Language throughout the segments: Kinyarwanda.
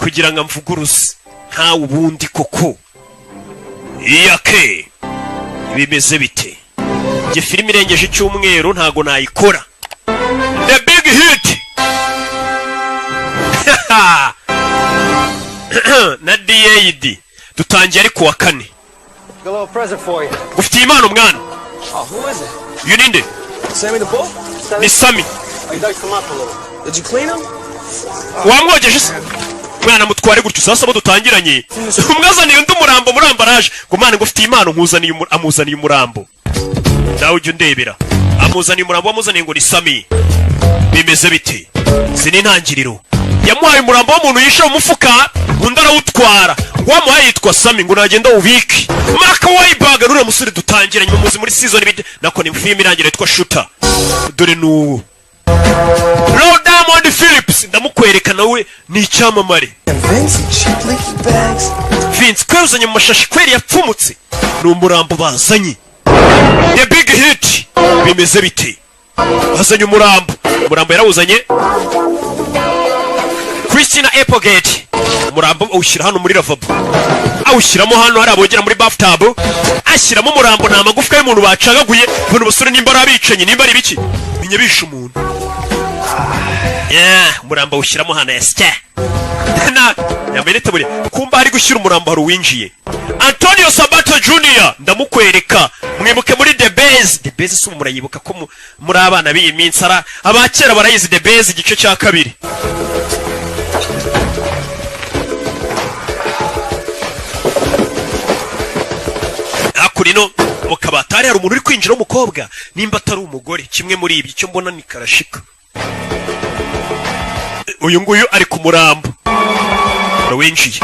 kugira ngo amvuguruze ntawe ubundi koko iyake bimeze bite njye filime irengeje icyumweru ntago nayikora the big hit na DAD dutangiye ari kuwa kane ufitiye impano mwana uyu ninde ni Sami wamwogeje se mwana mutware gutyo sasa bo dutangiranye umwazaniye undi murambo muri ambaraje ngo mwana ngo ufitiye impano nkuzaniye amuzaniye umurambo nawe ujye undebera amuzaniye umurambo wamuzaniye ngo ni Sami bimeze bite sini ntangiriro yamuhaye umurambo w'umuntu yishe mu mufuka undi arawutwara wamuhaye yitwa Sami ngo nagenda ubike Mark Wahlberg rure musore dutangiranye muzi muri season nako ni film irangira yitwa Shooter dore n'uwo Diamond Phillips ndamukwereka nawe ni icyamamare Vince kwezanye mu mashashi kweri yapfumutse ni umurambo bazanye the big hit bimeze bite bazanye umurambo yarawuzanye Christina Applegate umurambo awushyira hano muri lavabo awushyiramo hano hari abogera muri bathtub ashyiramo umurambo nta magufwa y'umuntu bacagaguye bano basore nimba ari abicanyi nimba ari biki binyabisha umuntu umurambo awushyiramo hano yasya na yamenete buri kumba hari gushyira umurambo hari uwinjiye Antonio Sabato Jr ndamukwereka mwibuke muri The Base si murayibuka ko muri abana b'iyi minsi ara abakera barayizi The Base igice cya kabiri akurino mukabatari hari umuntu uri kwinjira umukobwa nimba atari umugore kimwe muri ibi cyo mbona ni karashika uyu nguyu ari ku murambo winjiye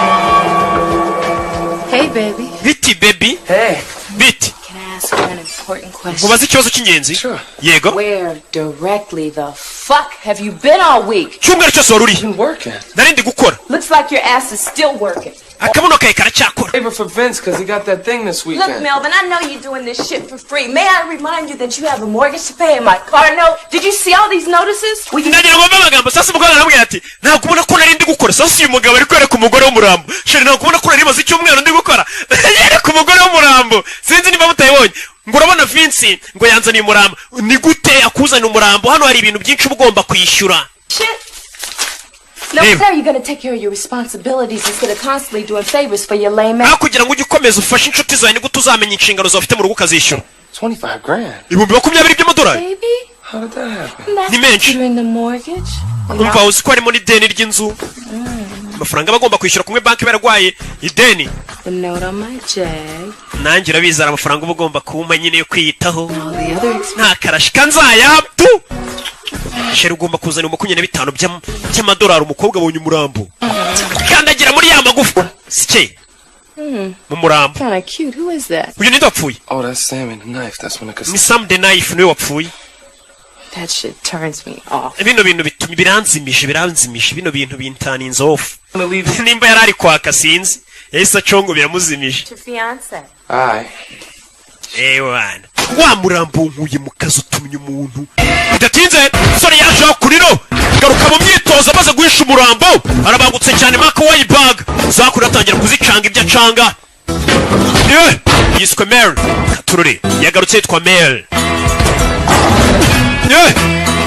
Hey baby. Biti baby. Hey. Biti. Can I ask you an important question? Mubaze ikibazo cy'ingenzi. Sure. Yego. Where directly the fuck have you been all week? Cyumweru cyose waruri. Been working. Narindi gukora. Looks like your ass is still working. Akabuno kawe karacyakora. Favor for Vince because he got that thing this weekend. Look, Melvin, I know you're doing this shit for free. May I remind you that you have a mortgage to pay and my car note? Did you see all these notices? Ndagira ngo amagambo sasa umugabo aramubwira ati ntabwo ubona ko narindi gukora sasa uyu mugabo ari kwereka umugore w'umurambo sheri ntabwo ubona ko nari maze icyumweru ndi gukora yereka umugore w'umurambo sinzi niba mutayibonye ngo urabona Vince ngo yanzaniye umurambo ni gute akuzana umurambo hano hari ibintu byinshi ugomba kwishyura No, sir, you're gonna take care of your responsibilities instead of constantly doing favors for your lame man. Kugira ngo ujye ukomeza ufashe inshuti zawe ni gute uzamenya inshingano zawe ufite mu rugo ukazishyura 25 grand. Ibihumbi 20 by'amadolari. Baby? How did that happen? Ni menshi. You're in the mortgage? Umva uzi ko ari muri deni ry'inzu. Amafaranga bagomba kwishyura kumwe banki baragwaye ideni. The note on my jag. Nanjye urabizara amafaranga ugomba kuma nyine yo kwiyitaho. Nta karashika nzayaptu. Sheri ugomba kuzana 25 by'amadolari umukobwa abonye umurambo. Kandagira muri ya magufa. Sike. Mumurambo. Kind of cute. Who is that? Uyu ni ndapfuye. Oh, that's Sam and the knife. That's when I could. Ni Sam the knife niwe wapfuye. That shit turns me off. Bino bintu bituma biranzimisha bino bintu bintaninze off. Nimba yarari kwaka sinzi. Yahise acongo biramuzimije. To fiance. Aye. Wana. Wa murambo nkuye mu kazi utumye umuntu. Bidatinze sore yaje kuriro. Garuka mu myitozo amaze guhisha umurambo. Arabangutse cyane Mark Wahlberg. Zakura atangira kuzicanga ibyo acanga. Yiswe Mel. Turore. Yagarutse yitwa Mel.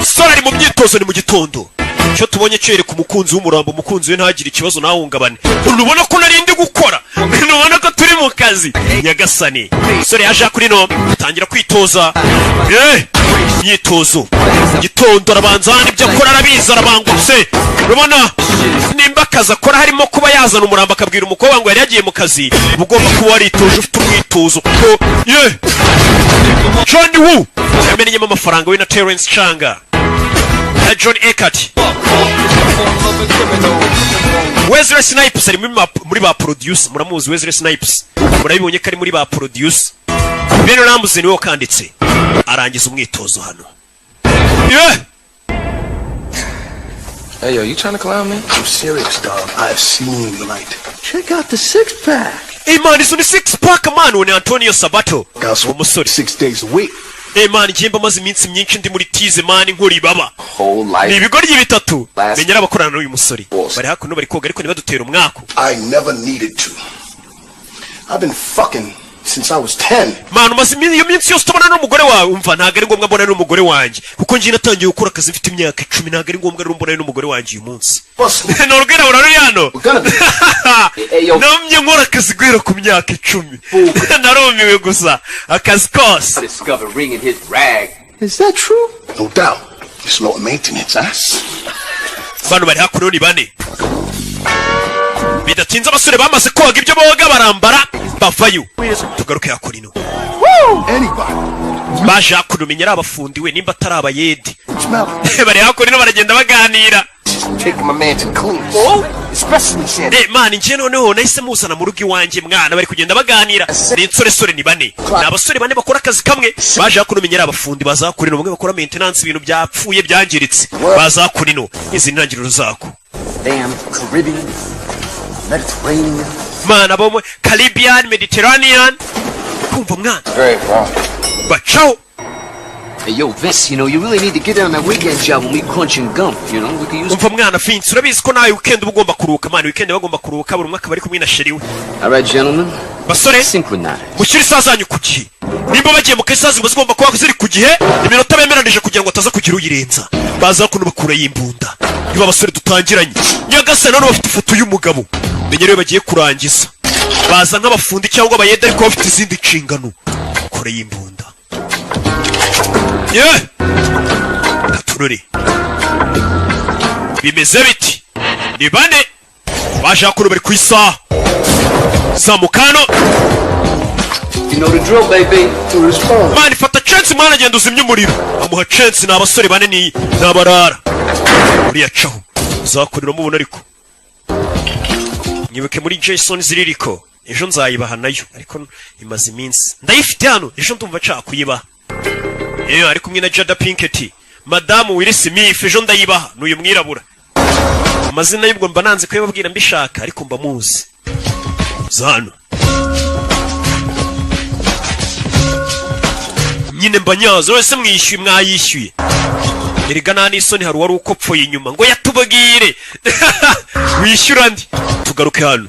Sore ari mu myitozo ni mu gitondo. Cyo tubonye cyere ku mukunzi w'umurambo umukunzi we ntagire ikibazo nahungabane. Urubona ko narindi gukora. Urubona ko turi mu kazi. Nyagasani. Sore yaje kuri no tangira kwitoza. Myitozo. Gitondo arabanza n'ibyo akora arabiza arabangutse. Urubona nimba akaza akora harimo kuba yazana umurambo akabwira umukobwa ngo yari yagiye mu kazi. Ugomba kuba waritoje ufite umwitozo kuko John Woo yamenyemo amafaranga we na Terence Changa. John Eckert. Wesley Snipes ari muri ba producer muramuzi Wesley Snipes murabibonye ko ari muri ba producer Ben Ramsey niwe kanditse arangiza umwitozo hano. Hey yo, you trying to clown me? I'm serious, dog. I've seen the light. Check out the six-pack. Hey man, it's on the six-pack man when Antonio Sabato. Umusore 6 days a week. man igihemba maze iminsi myinshi ndi muri tize man nkuri baba Whole ni life. ibigoryi bitatu Last- menyera abakorana n'uyu musore Boss. bari hakuno bari koga ariko ntibadutera umwako I never needed to. I've been fucking since I was 10. man umaze iyo minsi yose utabona n'umugore wawe umva ntabwo ari ngombwa mbona n'umugore wanjye kuko njye natangiye gukora akazi mfite imyaka 10 ntabwo ari ngombwa rero mbona n'umugore wanjye uyu munsi What's ni urwirabura ruri hano We're gonna be. Hey, yo. namye nkora akazi guhera ku myaka 10 narumiwe gusa akazi kose Discovered ring in his rag. Is that true? No doubt. It's low maintenance, huh? bano bari hakuno ni bane bidatinze abasore bamaze koga ibyo boga barambara bavayo tugaruke hakurino Anybody. baje hakuno menyera abafundi we nimba atari abayedi Smell it. bari hakurino baragenda baganira Taking my man to the cleaners. Especially Shannon. man njye noneho nahise muzana mu rugo iwanjye mwana bari kugenda baganira ni insoresore ni bane ni abasore bane bakora akazi kamwe baje hakuno menyera abafundi bazakurino bamwe bakora maintenance ibintu byapfuye byangiritse bazakurino izi ntangiriro zako Damn Caribbean, Mediterranean. man abo Caribbean Mediterranean kumva mwana Very wrong. bacaho Hey, yo, Vince, you know, you really need to get in on that weekend job when we crunching gum, you know? We could use... umva mwana Vince urabizi ko nawe weekend uba ugomba kuruhuka man weekend bagomba kuruhuka buri mwaka bari kumwe na sheri we All right, gentlemen, basore synchronize. mushyire isaha zanyu ku gihe nimba bagiye mu kazi ziba zigomba kuba ziri ku gihe iminota bemeranije kugira ngo ataza kugira uyirenza baza kuno bakura y'imbunda niba abasore dutangiranye nyagase none bafite ifoto y'umugabo menye rero bagiye kurangiza baza nk'abafundi cyangwa abayede ariko bafite izindi nshingano kure y'imbunda turore bimeze biti ni bane baje hakuno bari ku isaha zamukano You know the drill, baby. To respond. mani fata chance mwana agenda uzimya umuriro amuha chance ni abasore bane ni abarara uriya caho uzakurira mubona ariko nyibuke muri Jason ziririko ejo nzayibaha nayo ariko imaze iminsi ndayifite hano ejo ndumva nshaka kuyibaha ari kumwe na Jada Pinkett madamu Will Smith ejo ndayibaha n'uyu mwirabura amazina y'ubwo mba nanze kuyababwira mbishaka ariko mba muzi zano nyine mbanyazo wese mwayishyuye erega nta n'isoni hari uwari ukopfoye inyuma ngo yatubagire wishyura ndi tugaruke hano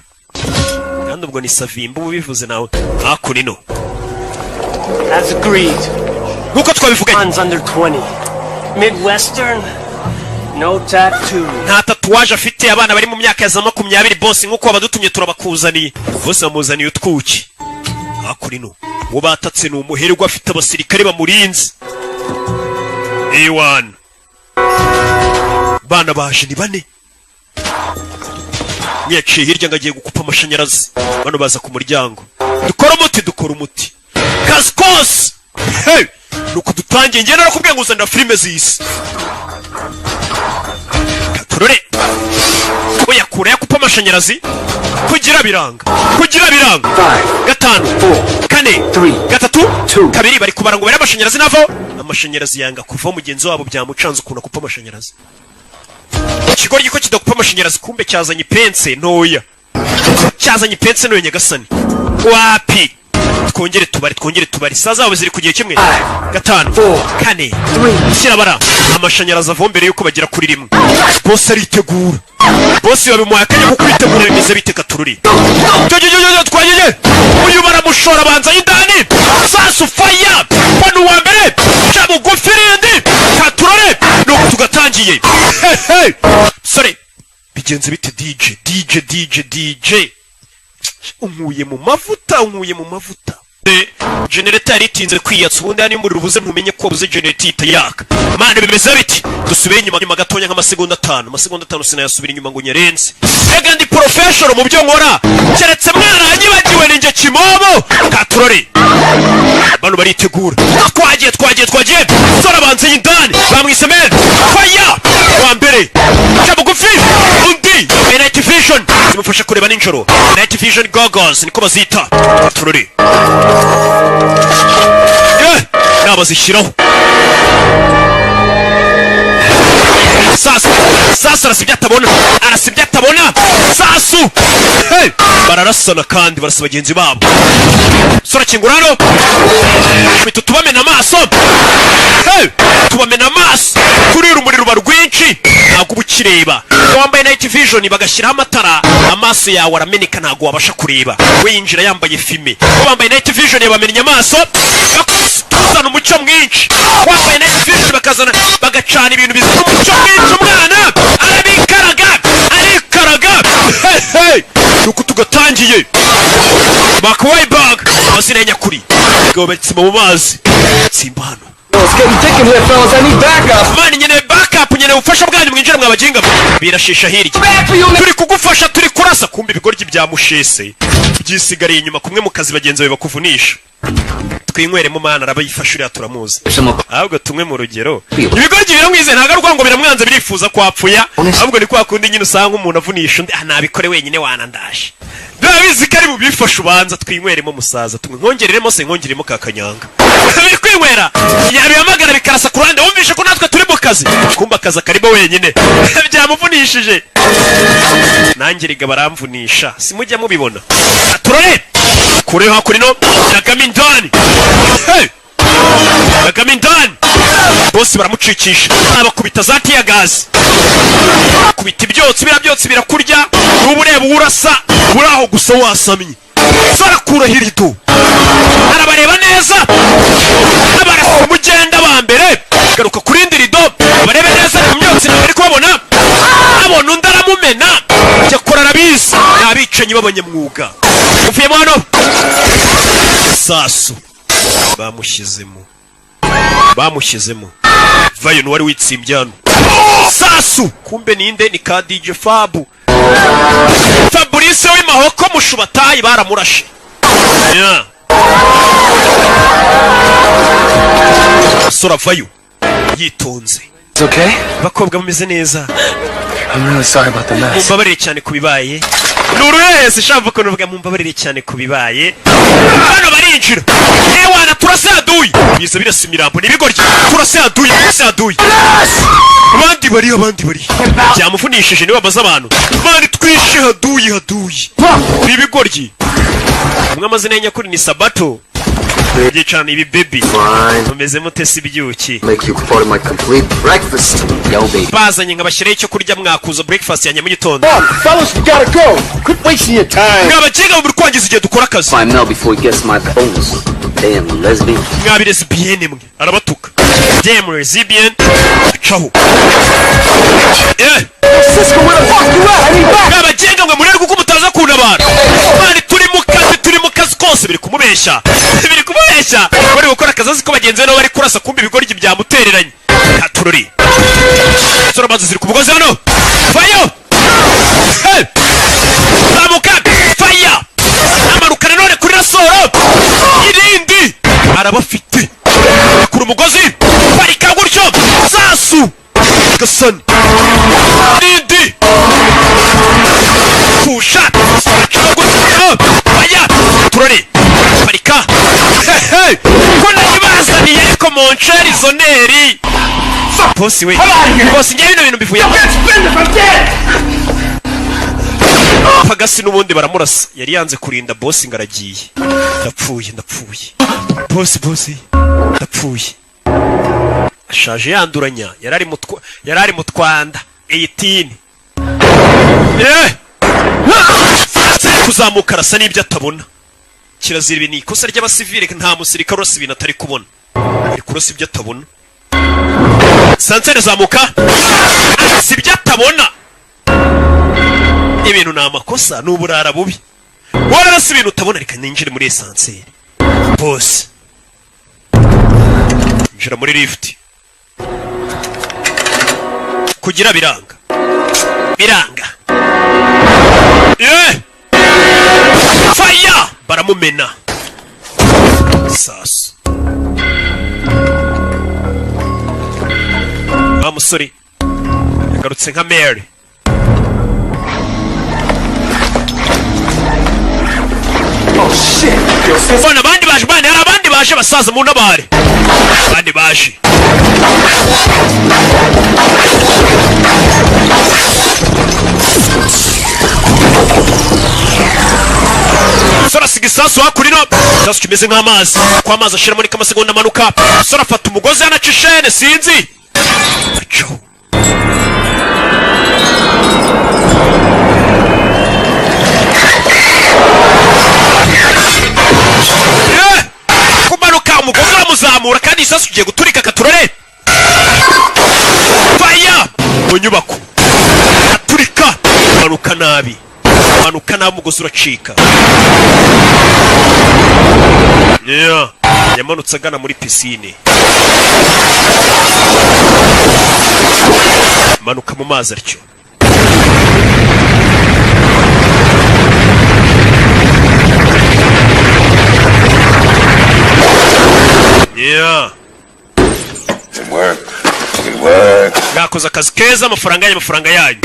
kandi ubwo ni Savimba ubu bivuze nawe hakurino As agreed. nk'uko twabivuganye One's under 20. Midwestern, no tattoo. nta tatuwaje afite abana bari mu myaka ya za 20 boss nk'uko abadutumye turabakuzaniye bose bamuzaniye utwuki hakurino uwo batatse ni umuherwe afite abasirikare bamurinze A1 bana baje ni bane mwiyaciye hirya ngo agiye gukupa amashanyarazi bano baza ku muryango dukora umuti kazi kose hey nuko dutangiye njye narakubwiye ngo uzanira filime z'isi katurore oya kure yakupa amashanyarazi kugira biranga gatanu kane gatatu kabiri bari kubara ngo bari amashanyarazi navo amashanyarazi yanga kuva mugenzi wabo byamucanze ukuntu akupa amashanyarazi ikigoryi ko kidakupa amashanyarazi kumbe cyazanye ipense ntoya nyagasani wapi twongere tubari saa zabo ziri ku gihe kimwe gatanu kane kirabara amashanyarazi ava mbere yuko bagera kuri rimwe bose aritegura bose babimuhaye akanya ko kwitegura bimeze bite katururi twagiye uyu baramushora abanza y'indani sasu faya bano uwa mbere ca bugufi rindi katurore nuko tugatangiye sore bigenze bite DJ unkuye mu mavuta generator yari itinze kwiyatsa ubundi hano umuriro ubuze ntumenye ko buze generator itayaka mane bimeze biti dusubire inyuma gatonya nk'amasegonda 5 sinayasubira inyuma ngo nyerenze ega ndi professional mu byo nkora keretse mwaranyibagiwe ninjye kimobo katurore bano baritegura twagiye sora banze y'indani bamwise men fire wa mbere cyabugufi undi night vision zimufasha kureba ninjoro night vision goggles niko bazita katurore nabazishyiraho Sasu arasibye atabona. Sasu. Hey! Bararasana kandi barasa bagenzi babo. Sora kingurano. Bitu tubamena amaso. Hey! Tubamena amaso. Kuri urumuri ruba rwinshi. Ntabwo ubukireba. Wambaye night vision bagashyiraho amatara. Amaso yawe arameneka ntabwo wabasha kureba. We yinjira yambaye fime. Wambaye night vision yabamenya amaso. Bakuzana umucyo mwinshi. Wambaye night vision bakazana bagacana ibintu bizana umucyo mwinshi umwana. Arabikaraga. Hey! Nuko tugatangiye. Bakway bag. Azina nyakuri. Gobetse mu mazi. Simbano. It's getting thick in here, fellas. I need backup. Mani nyene backup nyene ufasha bwanyu mwinjira mwabajinga. Birashisha hirya. Turi kugufasha turi kurasa kumbe ibigoryi bya mushese. Byisigariye inyuma kumwe mu kazi bagenzi bawe bakuvunisha. Twinyweremo mana arabayifashurira turamuzi. Ahubwo tumwe mu rugero. Ibigoryi biramwize ntaga rwango biramwanze birifuza kwapfuya. Ahubwo ni kwa kundi nyine usanga umuntu avunisha undi nabikore wenyine wanandashe. Ndabizi kari mu bifasha ubanza twinyweremo musaza nkongereremo se nkongeremo kakanyanga. Biri kwinywera. Yabihamagara bikarasa ku ruhande wumvishe ko natwe turi mu kazi. Kumba kaza karimo wenyine. Byamuvunishije. Nanjye riga baramvunisha. Simujya mubibona. Turore. Kure hakurino Nagamindani. Hey! Nagamindani. Boss baramucikisha. Abakubita za tiya gas. Kubita ibyotsi birabyotsi birakurya. N'ubureba urasa uraho gusa wasamye. Sarakura hirito. Arabareba neza. Abarasa umugenda ba mbere. Garuka kurindi rido. Barebe neza mu myotsi nabari kubabona. Abona undi aramumena. Cyakora arabizi. Nabicenye babanyamwuga. Ufiyemo hano. Sasu. Bamushyizemo. Vayo n'uwari witsimbye hano. Sasu. Kumbe ninde ni ka DJ Fabu. Fabrice w'imahoko mushubatayi baramurashe. Yeah. Sora vayo. Yitonze. It's okay? Bakobwa bameze neza. I'm really sorry about the mess. Mumbabarire cyane kubibaye. Nuruhese shamva ko nuvuga mumbabarire cyane kubibaye. Hano barinjira. Ewana turase aduyi. Bize birasimirambo nibigoryi. Turase aduyi. Abandi bari. Byamufunishije niwe baza abantu. Bandi twishe haduyi. Nibigoryi. Umwe amazina nyakuri ni Sabato. Yicana ibi baby. Umeze mutesi byuki. Make you part of my complete breakfast. Yo, baby. Bazanye ngabashyiraho icyo kurya mwakuza breakfast ya mu gitondo. Fellas, we gotta go. Quit wasting your time. Ngabakiga mu kwangiza igihe dukora akazi. Find Mel before he gets my bonus. Damn lesbian. Ngabire lesbian mwe. Arabatuka. Damn lesbian. Ciao. Cisco, where the fuck you at? I need back. Ngabakiga mwe murere kuko mutaza kunabara. Mani turi mu kazi kose biri kumubeshya. Bari gukora akazi ko bagenzi no bari kurasa kumbi ibigoryi byamutereranye. Katururi. Sora bazo ziri kubugoze hano. Fayo. Hey! Zamuka. Fire. Amarukana none kuri rasoro. Irindi. Arabafite. Kuri umugozi. Barika gutyo. Sasu. Gasani. Irindi. Pusha. Fire. Tururi. Barika. Hey! Kona ibazaniye ariko moncheri zoneri. Bosi we. Bosi ngiye bino bintu bivuye. Pagasi n'ubundi baramurasa. Yari yanze kurinda bosi ngaragiye. Ndapfuye. Bosi. Ndapfuye. Ashaje yanduranya. Yarari mu Twanda 18. Kuzamuka arasa n'ibyo atabona. Kirazira ibi ni ikosa ry'abasivile nta musirikare urasa ibintu atari kubona. Ari kurasa ibyo atabona. Sansere zamuka. Si ibyo atabona. Ibintu ni amakosa n'uburara bubi. Wararasa ibintu utabona reka ninjire muri esansere. Boss. Njira muri lift. Kugira biranga. Fire! Baramumena. Sasu. Wa musore. Yagarutse nka Mary. Oh shit. Bona abandi baje basaza mu ntabare. Kandi baje. Sora sigisasu hakurino. Sasu kimeze nk'amazi. Kwa amazi ashiramo ni kamasegonda amanuka. Sora afata umugozi yanacishene sinzi. Acho. Kumanuka umugozi uramuzamura kandi isasu ugiye guturika katurore. Fire! Mu nyubako. Aturika. Manuka nabi. Manuka nabi umugozi uracika. Yeah. Yamanutse agana muri pisine. Manuka mu mazi aricyo. Yeah. It worked. It worked. Gakoze akazi keza amafaranga yayo.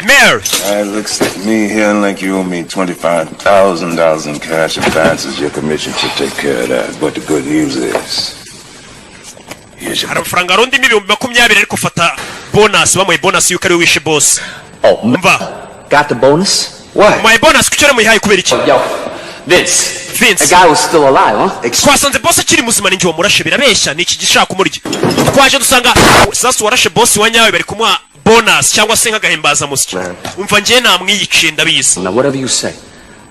Mayor. It looks like me here like you owe me $25,000 in cash advances. Your commission should take care of that. But the good news is, here's your amafaranga rundi n'ibihumbi 20 ariko fata bonus bamuye bonus yuko ari wishe boss. Oh, Mva. got the bonus? What? My bonus kucyore muyihaye kubera iki? Yo, Vince. Vince. The guy was still alive, huh? Twasanze boss akiri muzima ninjye wamurashe birabeshya niki gishaka kumurya. Twaje dusanga sasa warashe boss wanyawe bari kumuha bonus cyangwa se nk'agahimbaza musiki. Umva ngiye namwiyiciye ndabizi. Now whatever you say.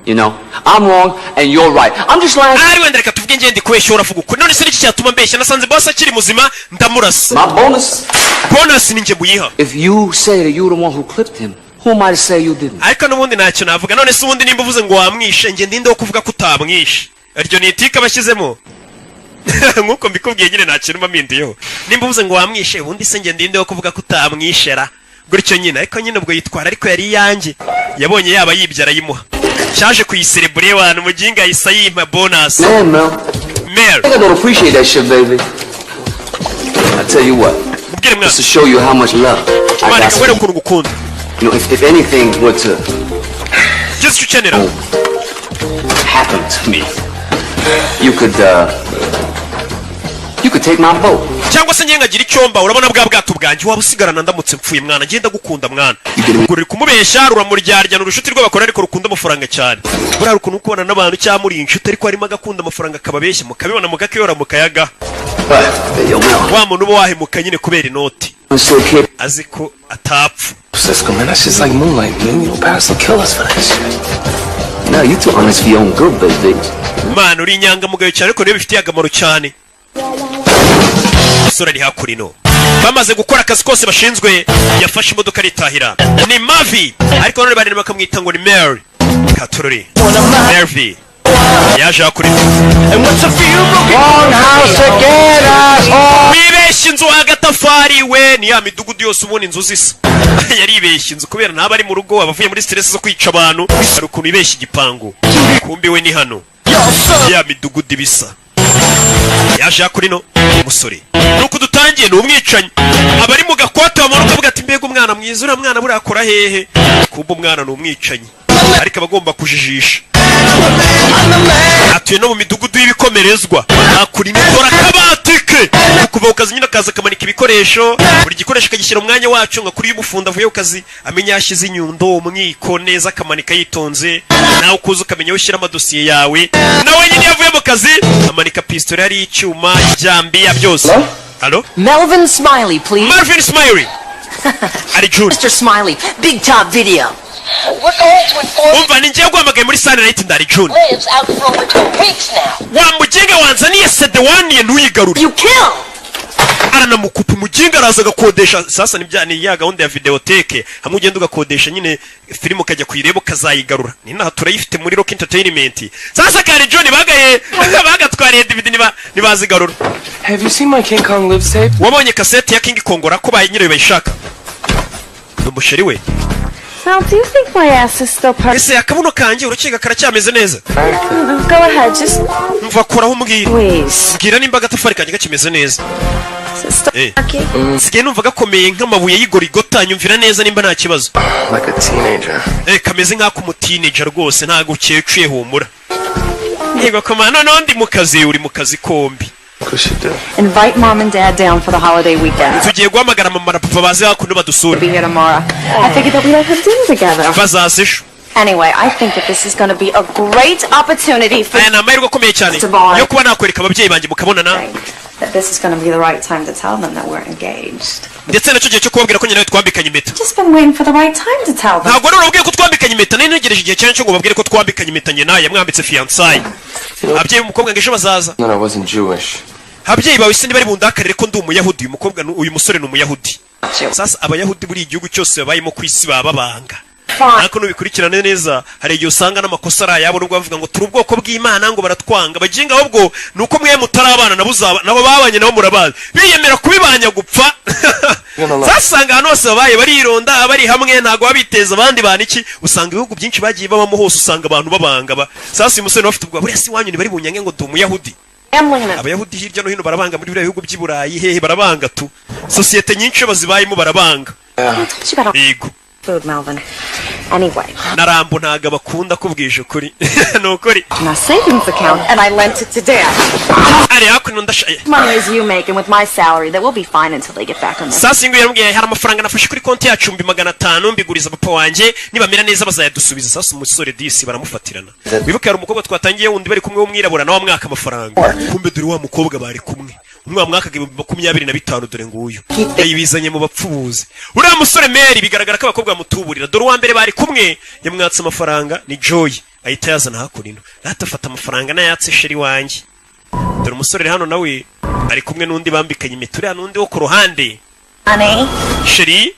You know, I'm wrong and you're right. I'm just lying. Ari wenda reka tuvuge ngende kubeshya uravuga uko. None se niki cyatuma mbeshya nasanze boss akiri muzima ndamurasa. My bonus? Bonus ninjye buyiha. If you say that you're the one who clipped him, who am I to say you didn't? Ariko nubundi ntacyo navuga. None se ubundi nimba uvuze ngo wamwishe nge ndinde wo kuvuga ko utamwishe. Aryo ni itika bashyizemo. Nkuko mbikubwiye nyine nta kintu mpindiyeho. Nimba uvuze ngo wamwishe ubundi se nge ndinde wo kuvuga ko utamwishera. Gutyo nyine ariko nyine ubwo yitwara ariko yari yanjye. Yabonye yaba yibyara yimuha. Cyaje kuyiserebure abantu muginga yisa yimpa bonus. Man, Mel. Mel. I don't appreciate that shit, baby. I tell you what. Mubwire mwana. Just to show you how much love I Mwana got. kabone ukuntu gukunda. You know, if anything were to Just ukenera. happen to me, you could take my boat. Cyangwa se nyengagira icyomba urabona bwa bwato bwanjye waba usigarana ndamutse mpfuye mwana ngenda gukunda mwana. Guri kumubeshya ruramuryarya n'urushuti rw'abakora ariko rukunda amafaranga cyane. Bura rukuntu ukubona n'abantu cyamuri inshuti ariko harimo agakunda amafaranga akababeshya mukabibona mugakiyora mukayaga. Yo, Mel. Wa muntu uba wahemuka nyine kubera inoti. So, kid. Aziko atapfu. Cisco, man, that's just like moonlight, man. You know, Paris will kill us for that shit. No, you too honest for your own good, baby. Man uri inyangamugayo cyane ariko niyo bifitiye akamaro cyane. Sura ari hakurino. Bamaze gukora akazi kose bashinzwe yafashe imodoka ritahira. Ni Mavi ariko none bari bakamwita ngo ni Mary. Katururi. Mary. Yaje hakurino. And what's a few broken One house again, asshole! Wibeshye inzu agatafari we ni ya midugudu yose ubona inzu zisa. Yaribeshye inzu kubera naba ari mu rugo abavuye muri stress zo kwica abantu. Ari ukuntu ibeshye igipangu. Kumbi we ni hano. Ya midugudu bisa. Yaje hakurino umusore. Nuko dutangiye ni umwicanyi. Abari mu gakwata bamanuka bavuga ati mbega umwana mwiza uriya mwana buriya akora hehe. Kumba umwana ni umwicanyi. Ariko abagomba kujijisha. Atuye no mu midugudu y'ibikomerezwa. Akuri imikora kabatike. Kuva ukazi nyine akaza kamanika ibikoresho. Buri gikoresho kagishyira umwanya wacu ngo kuri y'umufunda avuye ukazi amenya yashize inyundo umwiko neza kamanika yitonze. Nawe ukuza ukamenya ushyira amadosiye yawe. Nawe nyine yavuye mu kazi amanika pistol ari icyuma ijambi ya byose. Hello? Melvin Smiley, please. Marvin Smiley. Ari June. Mr. Smiley, Big Top Video. We're going to inform Umva ninjye guhamagaye muri Sunday Night ndari June. lives out for over 2 weeks now. Wa muginga wanzaniye sede waniye ntuyigarure. You kill! Aranamukupa umuginga araza agakodesha sasa ni ya gahunda ya videoteke hamwe ugenda ugakodesha nyine filime ukajya kuyireba ukazayigarura ni naha turayifite muri Rock Entertainment sasa kare John bagatwariye DVD nibazigarura. Have you seen my King Kong lives tape? Wabonye cassette ya King Kong ko nyirayo bayishaka n'umusheri we. Now, do you think my ass is still part? Ese akabuno kanjye urukiga karacyameze neza. Go ahead, just Mva koraho umbwira. please. Bwira nimba agatafari kanjye gakimeze neza. Is it still working? Sigaye numva gakomeye nk'amabuye y'igorigota nyumvira neza nimba nta kibazo. Like a teenager. Kameze nk'ako mu teenager rwose ntago ukecuye humura. Yego komana none ndi mu kazi uri mu kazi kombi. What should do? Invite Mom and Dad down for the holiday weekend. tugiye guhamagara mama na papa baze hakuno badusura. Be here tomorrow. I figured that we'd have dinner together. bazaze ejo. Anyway, I think that this is going to be a great opportunity for aya ni amahirwe akomeye cyane yo kuba nakwereka ababyeyi banjye mukabonana, that this is going to be the right time to tell them that we're engaged. ndetse nacyo gihe cyo kubabwira ko nyine twambikanye impeta. Just been waiting for the right time to tell them. ntabwo rero ubwiye ko twambikanye impeta, nari ntegereje igihe cyane cyo ngo babwire ko twambikanye impeta nyine nawe yamwambitse fiançailles. ababyeyi b'umukobwa ngo ejo bazaza. No, I wasn't Jewish. ababyeyi bawe se ntibari bundakarire ko ndi umuyahudi, uyu mukobwa uyu musore ni umuyahudi. sasa abayahudi buri igihugu cyose babayemo ku isi baba babanga. ariko nubikurikirane neza hari igihe usanga n'amakosa ari ayabo, nubwo bavuga ngo turi ubwoko bw'Imana ngo baratwanga. baginga ahubwo ni uko mwe mutarabana nabo babanye nabo murabazi biyemera kubibanya gupfa. zasanga ahantu hose babaye barironda bari hamwe, ntago babiteza abandi bantu iki. usanga ibihugu byinshi bagiye babamo hose usanga abantu babanga. sasa uyu musore bafite ubwo buriya si wanyu ntibari bunyange ngo ndi umuyahudi. abayahudi hirya no hino barabanga, muri biriya bihugu by'i Burayi hehe barabanga tu. sosiyete nyinshi bazibayemo barabanga. yego Food, Melvin. Anyway. Narambo ntago bakunda kubwije ukuri. Nukuri. My savings account, and I lent it to Dad. Ari hakuno ndashaye. Money as you make, and with my salary, that will be fine until they get back on this. Sasa ingo yarambwiye hari amafaranga nafashe kuri konti yacu 500 mbiguriza papa wanjye, nibamera neza bazayadusubiza. Sasa umusore disi baramufatirana. Wibuke hari umukobwa twatangiye wundi bari kumwe w'umwirabura nawe mwaka amafaranga. Kumbe dore wa mukobwa bari kumwe. umwe mwaka 25 dore nguyu. Yayibizanye mu bapfubuzi. Uriya musore Mary bigaragara ko abakobwa bamutuburira. Dore uwa mbere bari kumwe yamwatse amafaranga ni Joy. Ahita yazana hakurino. Natafata amafaranga nayatse sheri wanjye. Dore umusore hano nawe ari kumwe n'undi bambikanye imiture n'undi wo ku ruhande. Honey, sheri,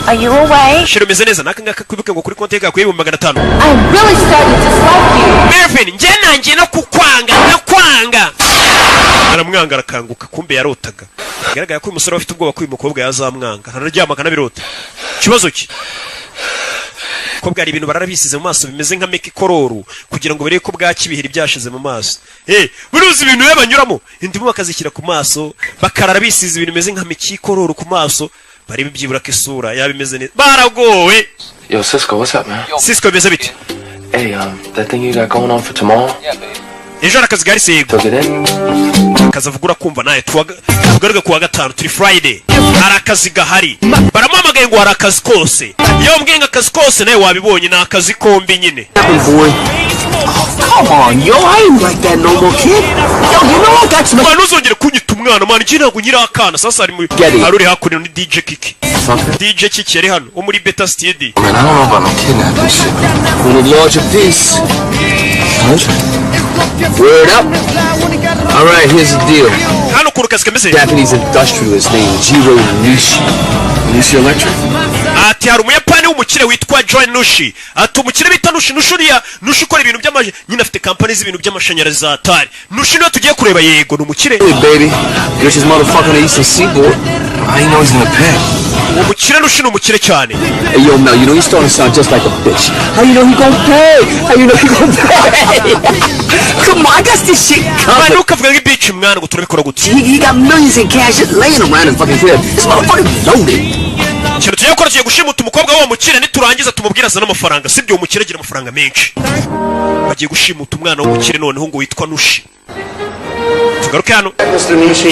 are you away? Sheri umeze neza nakanga kwibuke ngo kuri konti yawe ku 500. I'm really starting to dislike you. Mervin, nje nanjye no kukwanga nakwanga. Aramwanga arakanguka kumbe yarotaga. Bigaragara ko uyu musore afite ubwoba ko uyu mukobwa yazamwanga. Araryama kanabirota. Kibazo ki? Ko bwari ibintu bararabisize mu maso bimeze nka make kororu kugira ngo bereke ko bwakibihira byashize mu maso. Buruzi ibintu yabanyuramo indimu bakazishyira ku maso bakarara bisize ibintu bimeze nka make kororu ku maso bari bibyibura ko isura yabimeze neza. Baragowe. Yo, Cisco, what's up, man? Cisco beze bite? Hey, that thing you got going on for tomorrow? Ejo akazi gari sego. Akazavugura kumva naye tugaruke kuwa gatanu turi Friday. Arakazi gahari. Baramamagaye ngo arakazi kose. Iyo mbwenga akazi kose naye wabibonye na akazi kombi nyine. Come on, yo, I ain't like that no more, kid. Yo, you know I got some. Mwana uzongere kunyita umwana mwana njye ntago nyira akana sasa ari hakurino ni DJ Kiki. DJ Kiki yari hano wo muri Beta Studio. Man, I don't know about no kidnapping shit. When the Lord's of peace. Word up. All right, here's the deal. Hano kuru kazi kameze. Japanese industrialist named Jiro Nishi. Nishi Electric. Ati hari umuyapani w'umukire witwa Joy Nushi. Ati umukire bita Nushi Nushuriya Nushi ukora ibintu by'amaje nyine afite company z'ibintu by'amashanyarazi atari. Nushi no tugiye kureba yego ni umukire. Hey baby, this is motherfucking the Eastern Seaboard. I know he's gonna pay. Umukire Nushi ni umukire cyane. Hey yo Mel, you know he's starting to sound just like a bitch. How you know he gonna pay? How you know he gonna pay? Come on, I got this shit covered. Mwana ukavuga ngo bitch mwana ngo turabikora gute. He got millions in cash just laying around in fucking crib. This motherfucker loaded. Cyane tugiye gukora tugiye gushimuta umukobwa wa mukire niturangiza tumubwira azana amafaranga sibyo umukire agira amafaranga menshi. Bagiye gushimuta umwana w'umukire noneho ngo witwa Nushi. Tugaruke hano.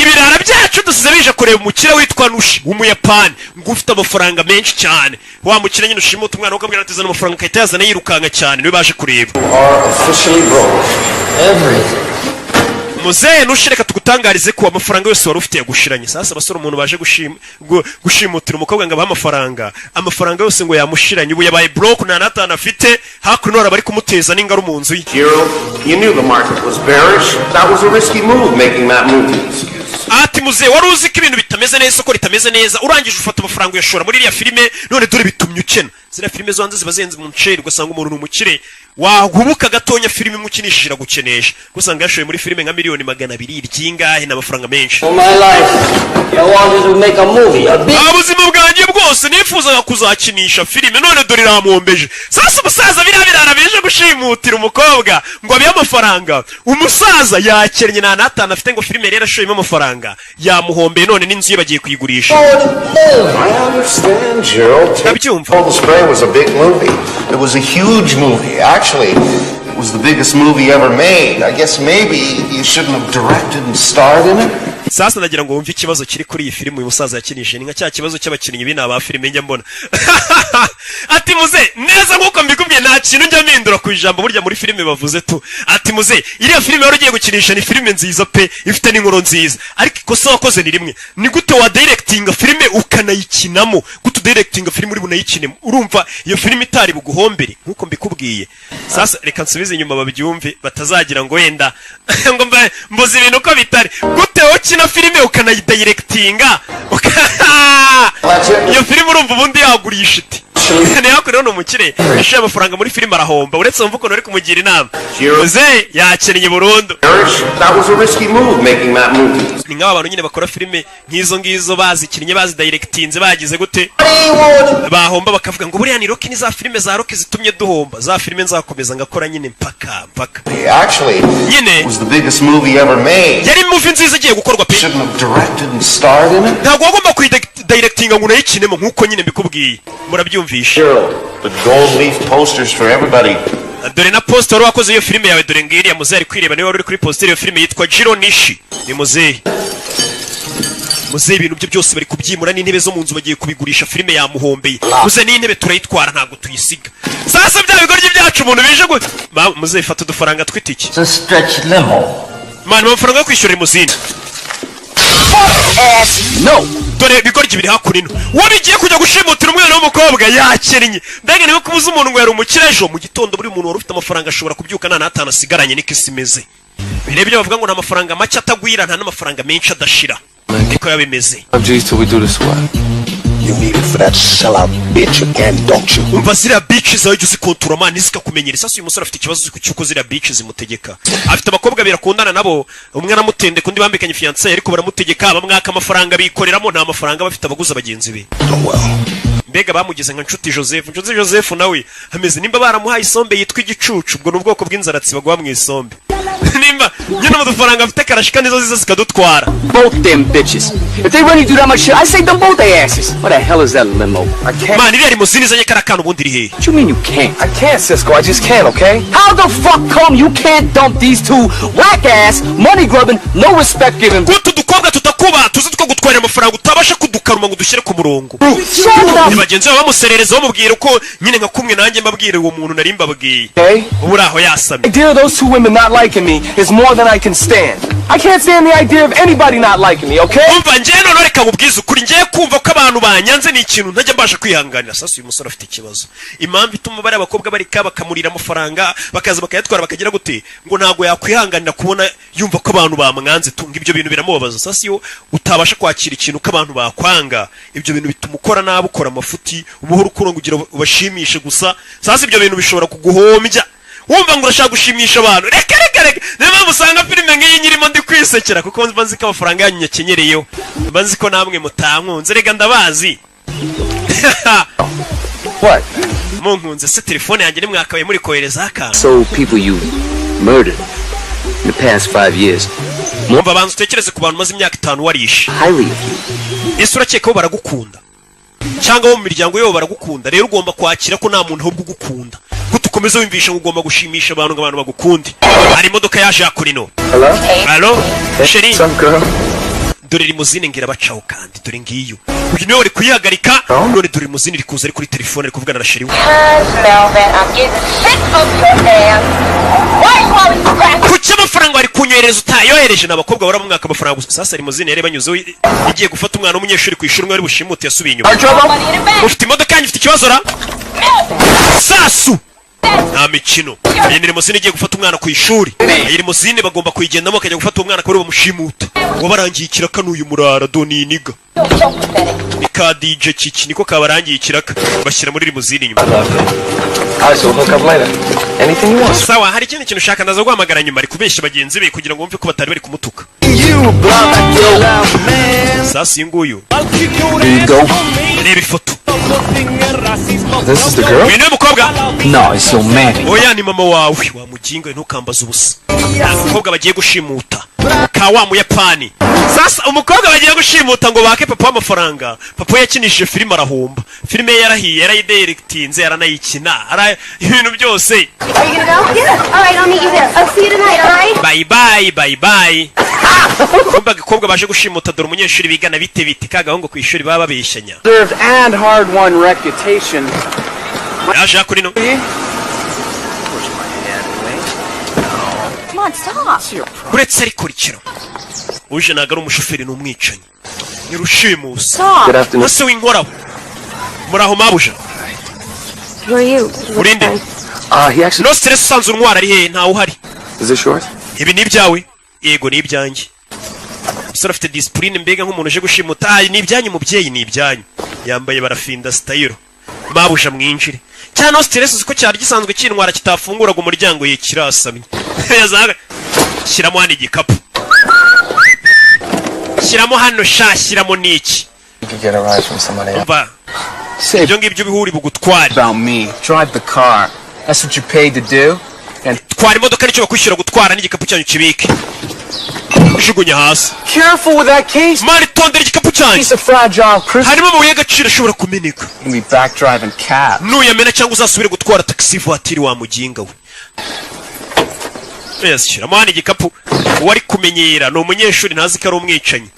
Ibirara byacu dusize bije kureba umukire witwa Nushi w'umuyapani ngo ufite amafaranga menshi cyane. Wa mukire nyine ushimuta umwana ukabwira ati zana amafaranga kayita yazana yirukanga cyane niwe baje kureba. Muzee Nushi reka tugutangarize ko amafaranga yose wari ufite yagushiranye. Sasa basore umuntu baje gushimutira umukobwa ngo abaha amafaranga yose ngo yamushiranye ubu yabaye broke na natana afite hakuno bari kumuteza n'ingaro mu nzu ye. You knew the market was bearish. That was a risky move making that move. Ati muzee wari uzi ko ibintu bitameze neza ko ritameze neza urangije ufata amafaranga uyashora muri iriya filime none dore bitumye ukena. Zira filime zo hanze zibazenze mu nceri ugasanga umuntu n'umukire wahubuka gatonya filime imukinishije gukenesha gusanga yashoye muri filime nka miliyoni 200 ryingahe n'amafaranga menshi. For my life, I wanted to make a movie. Abuzima bwanjye bwose nifuzaga kuzakinisha filime none dore ramombeje. Sasa umusaza birabirana bije gushimutira umukobwa ngo abiye amafaranga. Umusaza yakennye na natana afite ngo filime rero ashoyemo amafaranga yamuhombe none n'inzu ye bagiye kuyigurisha. I understand, Gerald. Nabyumva. Cold Spring was a big movie. It was a huge movie. Actually, was the biggest movie ever made. I guess maybe you shouldn't have directed and starred in it. Sasa nagira ngo wumve ikibazo kiri kuri iyi filime uyu musaza yakinije ni nka cya kibazo cy'abakinnyi bina ba filime njya mbona ati muze neza nkuko mbikubwiye nta kintu njya mpindura ku ijambo burya muri filime bavuze tu ati muze iriya filime wari ugiye gukinisha ni filime nziza pe ifite n'inkuru nziza ariko ikosa wakoze ni rimwe ni gute wa directinga filime ukanayikinamo gute directinga filime uri bunayikinemo urumva iyo filime itari buguhombere nkuko mbikubwiye sasa reka nsubize inyuma babyumve batazagira ngo wenda ngo mbuze ibintu ko bitari gute ukina filime ukanayidirectinga iyo filime urumva ubundi yagurisha iti ne yakuriho no mukire ishe amafaranga muri filime arahomba uretse mvuko nari kumugira inama muze yakennye burundu. That was a risky move making that movie. Ni nk'aba bantu nyine bakora filime nk'izo ngizo bazikinnye bazidirectinze bagize gute bahomba bakavuga ngo buriya ni Rocky ni za filime za Rocky zitumye duhomba za filime nzakomeza ngakora nyine mpaka Actually, it was the biggest movie ever made. Yari movie nziza igiye gukorwa pe. Shouldn't have directed and starred in it. Ntabwo wagomba kuyidirectinga ngo unayikinemo nkuko nyine mbikubwiye murabyumvisha. The gold leaf posters for everybody. Dore na poster wakoze iyo filime yawe dore ngiriya muze ari kwireba niwe wari kuri poster iyo filime yitwa Jiro Nishi ni muze ibintu byo byose bari kubyimura n'intebe zo mu nzu bagiye kubigurisha filime yamuhombeye muze n'intebe turayitwara ntabwo tuyisiga sasa bya bigoryi byacu umuntu bije muze ifata udufaranga twitiki stretch limo mani amafaranga yo kwishyura limuzine No. Dore bigoryi biri hakurino wabigiye kujya gushimutira umwana w'umukobwa yakennye mbega niwe kubuza umuntu ngo yari umukire ejo mu gitondo buri muntu wari ufite amafaranga ashobora kubyuka nta n'atanu asigaranye niko isi imeze birebye bavuga ngo nta mafaranga make atagwira nta n'amafaranga menshi adashira niko yabimeze. You need it for that sellout bitch again, don't you? Umva ziriya bitch zawe jya uzikontora mani zikakumenyera sasa uyu musore afite ikibazo cy'uko ziriya bitch zimutegeka afite abakobwa birakundana nabo umwe aramutende kundi bambikanye fiancé ariko baramutegeka bamwaka amafaranga bikoreramo nta mafaranga bafite abaguza bagenzi be mbega bamugize nka Nshuti Joseph nawe hameze nimba baramuhaye isombe yitwa igicucu ubwo n'ubwoko bw'inzaratsi bagwa mu isombe nimba nyine amafaranga afite karashika nizo ziza zikadutwara. Both them bitches. If they really do that much shit, I say them both their asses. What the hell is that limo? I can't. Man, iriya limuzine izanye karakana ubundi iri hehe? What you mean you can't? I can't, Cisco. I just can't, okay? How the fuck come you can't dump these two whack ass, money grubbing, no respect giving? Gutu dukobwa tutakuba tuzi two gutwara amafaranga utabasha kudukaruma ngo dushyire ku murongo. Bagenzi babo bamuserereza bamubwira uko nyine nka kumwe nanjye mbabwire uwo muntu nari mbabwiye. Ubura aho yasamye. The idea of those two women not liking me is more than I can stand. I can't stand the idea of anybody not liking me, okay? Umva ngiye none reka nkubwize ukuri ngiye kumva ko abantu banyanze ni ikintu ntajya mbasha kwihanganira. Sasa uyu musore afite ikibazo. Impamvu ituma bari abakobwa bari bakamurira amafaranga bakaza bakayatwara bakagira gute ngo ntago yakwihanganira kubona yumva ko abantu bamwanze tunga ibyo bintu biramubabaza. Sasa iyo utabasha kwakira ikintu ko abantu bakwanga ibyo bintu bituma ukora nabi ukora amafuti umuhoro kugira ubashimishe gusa. Sasa ibyo bintu bishobora kuguhombya wumva ngo urashaka gushimisha abantu reka niba musanga filime nk'iyi nyirimo ndi kwisekera kuko mba nzi ko amafaranga yanyu nyakenyereyeho mba nzi ko namwe mutankunze rega ndabazi. What? Munkunze se telefone yanjye ni mwakabaye muri kohereza akantu. So people you murdered in the past 5 years. Mwumva bantu utekereze ku bantu maze imyaka 5 warishe. Highly. Ese urakeka ko baragukunda cyangwa bo mu miryango yabo baragukunda rero ugomba kwakira ko nta muntu ahubwo ugukunda kutukomeza wimvisha ngo ugomba gushimisha abantu ngo abantu bagukunde. Hari imodoka yaje yakurino. Hello Sheri dore limuzine ngira bacaho kandi dore ngiyo uyu niwe uri kuyihagarika none dore limuzine iri kuza ari kuri telefone ari kuvugana na Sheri we. Kuki amafaranga wari kunyohereza utayohereje n'abakobwa bara mu mwaka amafaranga gusa. Sasa limuzine yari banyuzeho igiye gufata umwana w'umunyeshuri ku ishuri wari bushimute yasubiye inyuma. Ufite imodoka yanyu ifite ikibazo ra Sasu nta mikino iyi ni limuzine igiye gufata umwana ku ishuri. Iyi limuzine bagomba kuyigendamo akajya gufata umwana akaba bamushimuta ngo barangiye ikiraka n'uyu murara doni niga ni ka DJ Kiki niko kabarangiye ikiraka bashyira muri limuzine inyuma. Sawa hari ikindi kintu ushaka ndaza guhamagara nyuma ari kubeshya bagenzi be kugira ngo bumve ko batari bari kumutuka. Sasa iyi nguyu reba ifoto This is the girl? Uyu niwe mukobwa? No, it's your man. Oya ni mama wawe. Wa mugingo ntukambaza ubusa. Umukobwa bagiye gushimuta. Ka wa Muyapani. Sasa umukobwa bagiye gushimuta ngo bake papa amafaranga. Papa yakinishije filime arahomba. Filime ye yarahiye, yarayidirectinze, yaranayikina. Ara ibintu byose. Are you gonna go? Yeah. All right, I'll meet you there. I'll see you tonight, all right? Bye bye, bye bye. Kumba gikobwa baje gushimuta dore umunyeshuri bigana bite kagahungu ku ishuri baba babeshyanya. Served and hard-won reputation. Yaje kuri no. Come on, stop. Kuretse ariko rikiro. Uje nagara umushoferi n'umwicanyi. Ni rushimusa. Stop. Ase w'inkoraho. Muraho mabuja. Who are you? Urinde. He actually... No stress sanzu ntwara ari he ntawe uhari. Is this yours? Ibi ni ibyawe? Yego ni ibyanjye. Sora afite discipline mbega nk'umuntu uje gushimuta ni ibyanyu mubyeyi ni ibyanyu. Yambaye barafinda style. Mabuja mwinjire. Cyane stress uko cyari gisanzwe cyintwara kitafunguraga umuryango ye kirasamye. Yazaga. Shiramo hano igikapu. Shiramo hano shashiramo niki. You could get a ride from somebody else. Say ibyo ngibyo bihuri bugutware. About me. Drive the car. That's what you paid to do. And twara imodoka nicyo bakwishyura gutwara n'igikapu cyanyu kibike. Jugunya hasi. Careful with that case. Mari tondera igikapu cyanyu. It's a fragile crystal. Harimo amabuye y'agaciro ashobora kumeneka. You'll be back driving cab. Nuyamena cyangwa uzasubire gutwara taxi voiture wa muginga we. Yes, shira mwana igikapu wari kumenyera no umunyeshuri ntazi ko ari umwicanyi.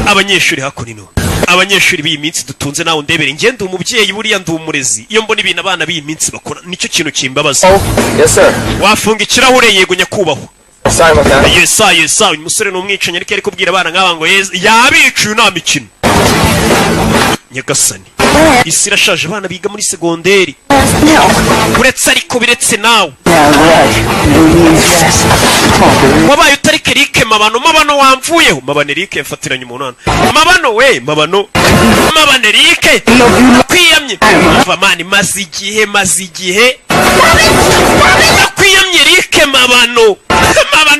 Abanyeshuri hakunino. Abanyeshuri b'iyi minsi dutunze nawe ndebere ngende umubyeyi buriya ndumurezi. Iyo mbona ibintu abana b'iyi minsi bakora nicyo kintu kimbabaza. Oh, yes sir. Wafunga ikirahure yego nyakubahwa. Sorry about that. Yes sir. Uyu musore n'umwicanyi ariko ari kubwira abana nk'aba ngo yabicuye nta mikino. Nyagasani. Isi irashaje abana biga muri segonderi. Uretse ariko biretse nawe. Wabaye utareke Eric mabano wamvuyeho. Mabano Eric yafatiranye umunana. Mabano we, mabano Eric. Kwiyamye. Ava mani mazi igihe. Kwiyamye Eric mabano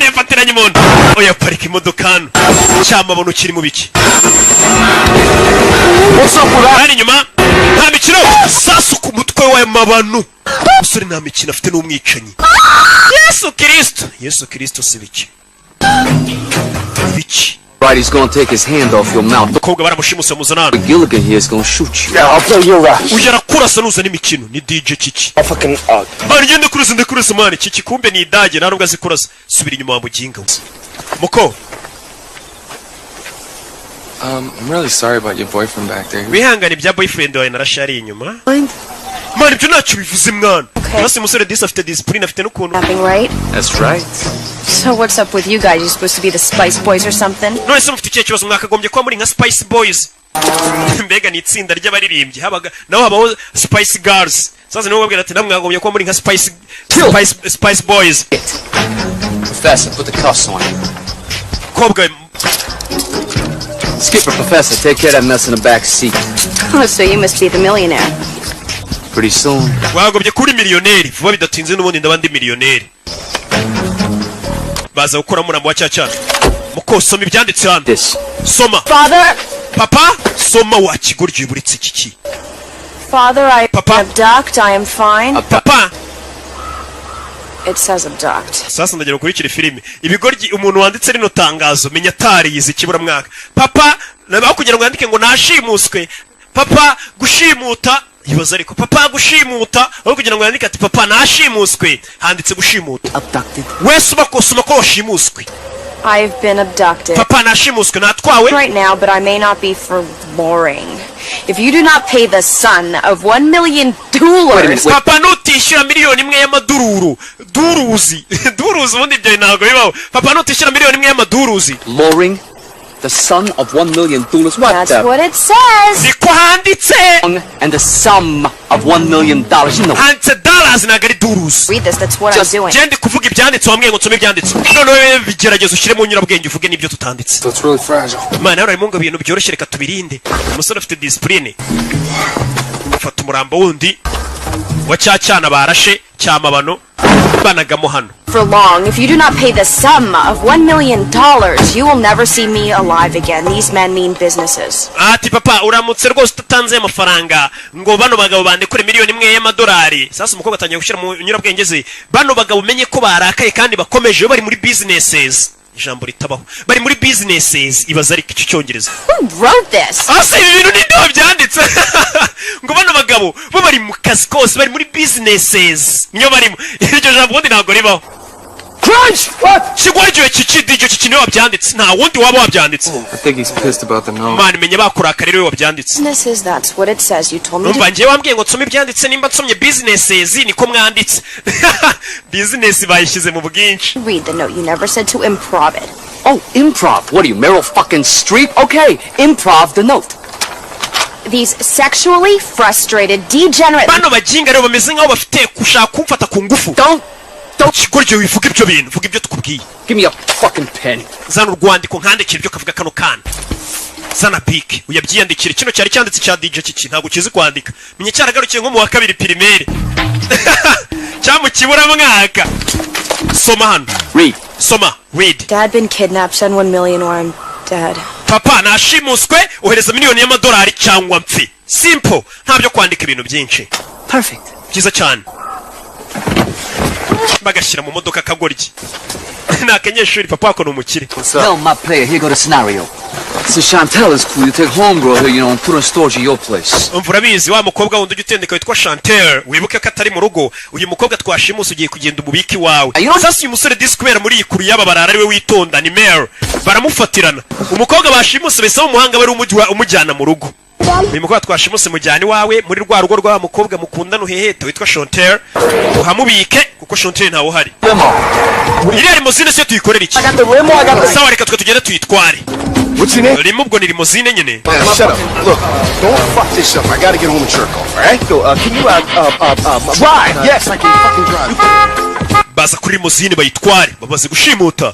yafatiranye umuntu. Oya parika imodoka hano. Cyamabano kiri mu biki. Hano inyuma nta mikino sasu ku mutwe wa mabano. Usore nta mikino afite n'umwicanyi. Yesu Kristo sibiki. Biki. Right, he's gonna take his hand off your mouth. Kobwa baramushimuse muzanana. Gilligan here is gonna shoot you. Yeah, I'll play your rap. Ujara kurasa nuza n'imikino ni DJ Kiki. I'll fucking Bari ngende kurasa mani Kiki kumbe ni idage narubwo azikurasa. Subira inyuma wa muginga. Muko. I'm really sorry about your boyfriend back there. Wihangane bya boyfriend wawe narashari inyuma. Mani byo ntacyo bivuze mwana. Nasi musore disa afite discipline afite n'ukuntu. Nothing, right? That's right. So what's up with you guys? You supposed to be the Spice Boys or something? None se mufite ikihe kibazo mwakagombye kuba muri nka Spice Boys. Mbega ni itsinda ry'abaririmbyi habaga naho habaho Spice Girls. Sasa niwe babwira ati namwe mwagombye kuba muri nka Spice Boys. Professor, put the cuffs on him. Kobwa Skipper, Professor, take care of that mess in the back seat. Oh, so you must be the millionaire. Pretty soon. wagombye kuri miliyoneri vuba bidatinze n'ubundi ndabandi miliyoneri. Baza gukora murambo wa cyacana. Muko soma ibyanditse hano. Soma. Father. Papa, soma wa kigoryi buritse kiki. Father, I abduct. I am fine. Papa. It says abduct. Sasa ndagira kurikira filime. Ibigoryi umuntu wanditse rino tangazo menya tari yize kibura mwaka. Papa, nabaho kugira ngo yandike ngo nashimuswe. Papa gushimuta. Yibaza ariko papa gushimuta aho kugira ngo yandike ati papa nashimuswe handitse gushimuta. Abducted. Wese bakosoma ko washimuswe. I've been abducted. Papa nashimuswe natwawe. Right now, but I may not be for boring. If you do not pay the son of $1 million, Papa nutishyura miliyoni imwe y'amadururu. Duruzi ubundi ibyo ntabwo bibaho. Papa nutishyura miliyoni imwe y'amaduruzi. Luring the son of $1 million. What? That's what it says. Niko handitse. And the sum of $1 million. You know. Handitse dollars nagari duruzi. Read this. That's what I'm doing. Gende kuvuga ibyanditse wambwiye ngo nsome ibyanditse. None bigerageza ushyire mu nyurabwenge uvuge n'ibyo tutanditse. That's really fragile. Mana urarimo ngo ibintu byoroshye reka tubirinde. Umusore afite discipline. Fata umurambo wundi wa cyacana barashe cyamabano banagamo hano. for long. If you do not pay the sum of $1 million, you will never see me alive again. These men mean businesses. Ati papa uramutse rwose utatanze amafaranga ngo bano bagabo bandekure miliyoni imwe y'amadolari. Sasa umukobwa atangiye gushyira mu nyurabwenge ze. Bano bagabo umenye ko barakaye kandi bakomeje bari muri businesses. Ijambo ritabaho. Bari muri businesses ibaza ari iki cyongereza. Who wrote this? Asa ibi bintu ninde byanditse? Ngo bano bagabo bo bari mu kazi kose bari muri businesses. Niyo barimo. Iryo jambo ubundi ntabwo ribaho. Crunch! What? Sigwaryo iki niwe wabyanditse. Nta wundi waba wabyanditse. I think he's pissed about the note. Man menye bakurakara rero wabyanditse. Businesses, that's what it says. You told me Numva ngiye wambwiye ngo nsome ibyanditse nimba nsomye businesses niko mwanditse. Business bayishyize mu bwinshi. read the note. You never said to improv it. Oh, improv. What are you, Meryl fucking Streep? Okay, improv the note. These sexually frustrated, degenerate... Bano bajinga rero bameze nkaho bafite kushaka kumfata ku ngufu. Don't. Sigwaryo wivuga ibyo bintu, vuga ibyo tukubwiye. Give me a fucking pen. Zana urwandiko nkandikira ibyo kavuga kano kana. Zana bike uyabyiyandikira kino cyari cyanditse cya DJ kiki ntabwo kizi kwandika. Menye cyaragarukiye nko mu wa kabiri primaire. Cyamu kibura mwaka. Soma hano. Read. Soma. Read. Dad been kidnapped. Send $1 million or I'm dead. Papa nashimuswe ohereza miliyoni y'amadolari cyangwa mpfi. Simple. Ntabyo kwandika ibintu byinshi. Perfect. Byiza cyane. Bagashyira mu modoka kagoryi. Nakanyeshuri papa wako ni umukire. Tell my player, here go the scenario. So Chantel is cool, you take homegirl here, you know, and put her in storage at your place. Umvura bizi wa mukobwa wundi ugitendeka witwa Chantel, wibuke ko atari mu rugo, uyu mukobwa twashimusa ugiye kugenda umubiki wawe. Sasa uyu musore disquare muri ikuru yaba barara ariwe witonda ni Mare. Baramufatirana. Umukobwa bashimuse bese mu muhanga bari umujyana mu rugo. Uyu mukobwa twashimuse mujyani wawe muri rwa rugo rwa mukobwa mukundana uheheta witwa Chantel. Uhamubike kuko Chantel ntawo hari. Iriya limousine se tuyikorera iki? Sawa reka tugende tuyitware. What's your name? Rimubwo ni limousine nyene. Shut up. Look, don't fuck this up. I gotta get home and jerk off, alright? So, can you, drive? Yes, I can fucking drive. Baza kuri limousine bayitware, babaze gushimuta.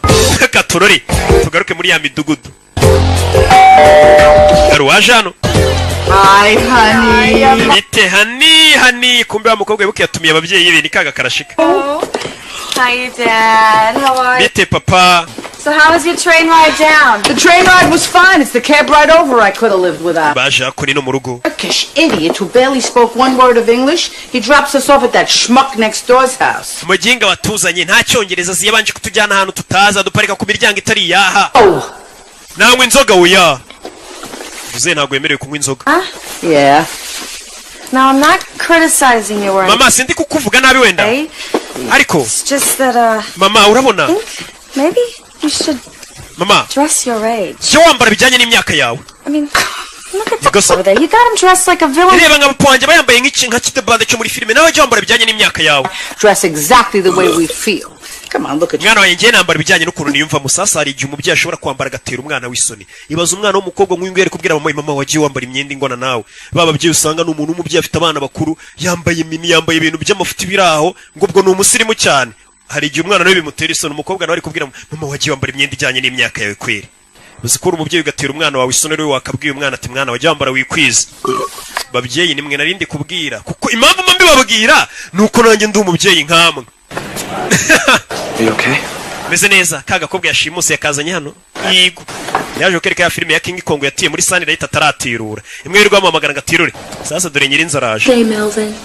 Katorori, tugaruke muri ya midugudu. Karuwaje hano. Hi, honey. Bite hani, kumbe wa mukobwa wibuke yatumiye ababyeyi be nikaga karashika. Hi, Dad. How are you? Bite papa. So how was your train ride down? The train ride was fine. It's the cab ride over I could have lived without. Baje akuri no mu rugo. Turkish idiot who barely spoke one word of English. He drops us off at that schmuck next door's house. Mujinga watuzanye nta cyongereza ziyabanje kutujyana ahantu tutaza duparika ku miryango itari yaha. Nangwe inzoga uya. Uze ntabwo yemerewe kunywa inzoga. Yeah. Now I'm not criticizing your work. Mama sindi kukuvuga nabi wenda. Ariko. It's just that Mama urabona? Maybe you should Mama. dress your age. Cyo wambara bijyanye n'imyaka yawe. I mean, look at the over there. You got him dressed like a villain. Reba ngabo pwanje bayambaye nka kitebande cyo muri filime nawe cyo wambara bijyanye n'imyaka yawe. Dress exactly the way we feel. Come on, look at you. Mwana wanjye nambara bijyanye n'ukuntu niyumva musasa hari igihe umubyeyi ashobora kwambara gatera umwana w'isoni. Ibaza umwana w'umukobwa nk'uyu ngere kubwira mama wagiye wambara imyenda ingona nawe. Baba babyeyi usanga n'umuntu w'umubyeyi afite abana bakuru yambaye mini yambaye ibintu by'amafuti biraho ngo ubwo ni umusirimu cyane. Hari igihe umwana nawe bimutera isoni umukobwa nawe ari kubwira mama wagiye wambara imyenda ijyanye n'imyaka yawe kweri. Bazikora umubyeyi ugatera umwana wawe isoni rero wakabwiye umwana ati mwana wagiye wambara wikwiza. Babyeyi nimwe narindi kubwira kuko impamvu mbi babwira nuko nanjye ndi umubyeyi nkamwe. You okay? Meze neza kagakobwa yashimuse yakazanye hano. Yigo. Yaje ukereka ya filime ya King Kong yatiye muri Sunlight ataratirura. Imwe y'irwamo amagana gatirure. Sasa dore nyiri inzaraje. Hey Melvin.